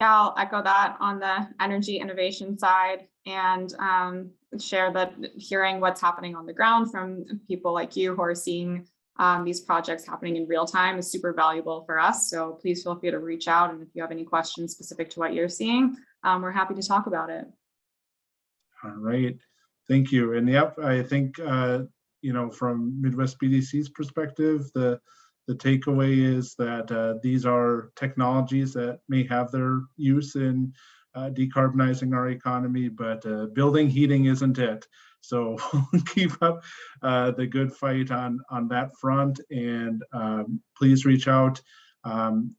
Yeah, I'll echo that on the energy innovation side, and share that hearing what's happening on the ground from people like you who are seeing these projects happening in real time is super valuable for us. So please feel free to reach out. And if you have any questions specific to what you're seeing, we're happy to talk about it. All right, thank you. And yep, I think, from Midwest BDC's perspective, the takeaway is that these are technologies that may have their use in decarbonizing our economy, but building heating isn't it. So keep up the good fight on that front, and please reach out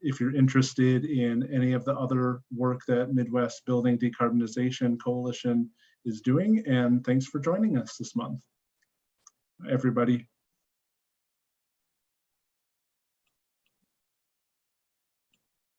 if you're interested in any of the other work that Midwest Building Decarbonization Coalition is doing. And thanks for joining us this month, everybody.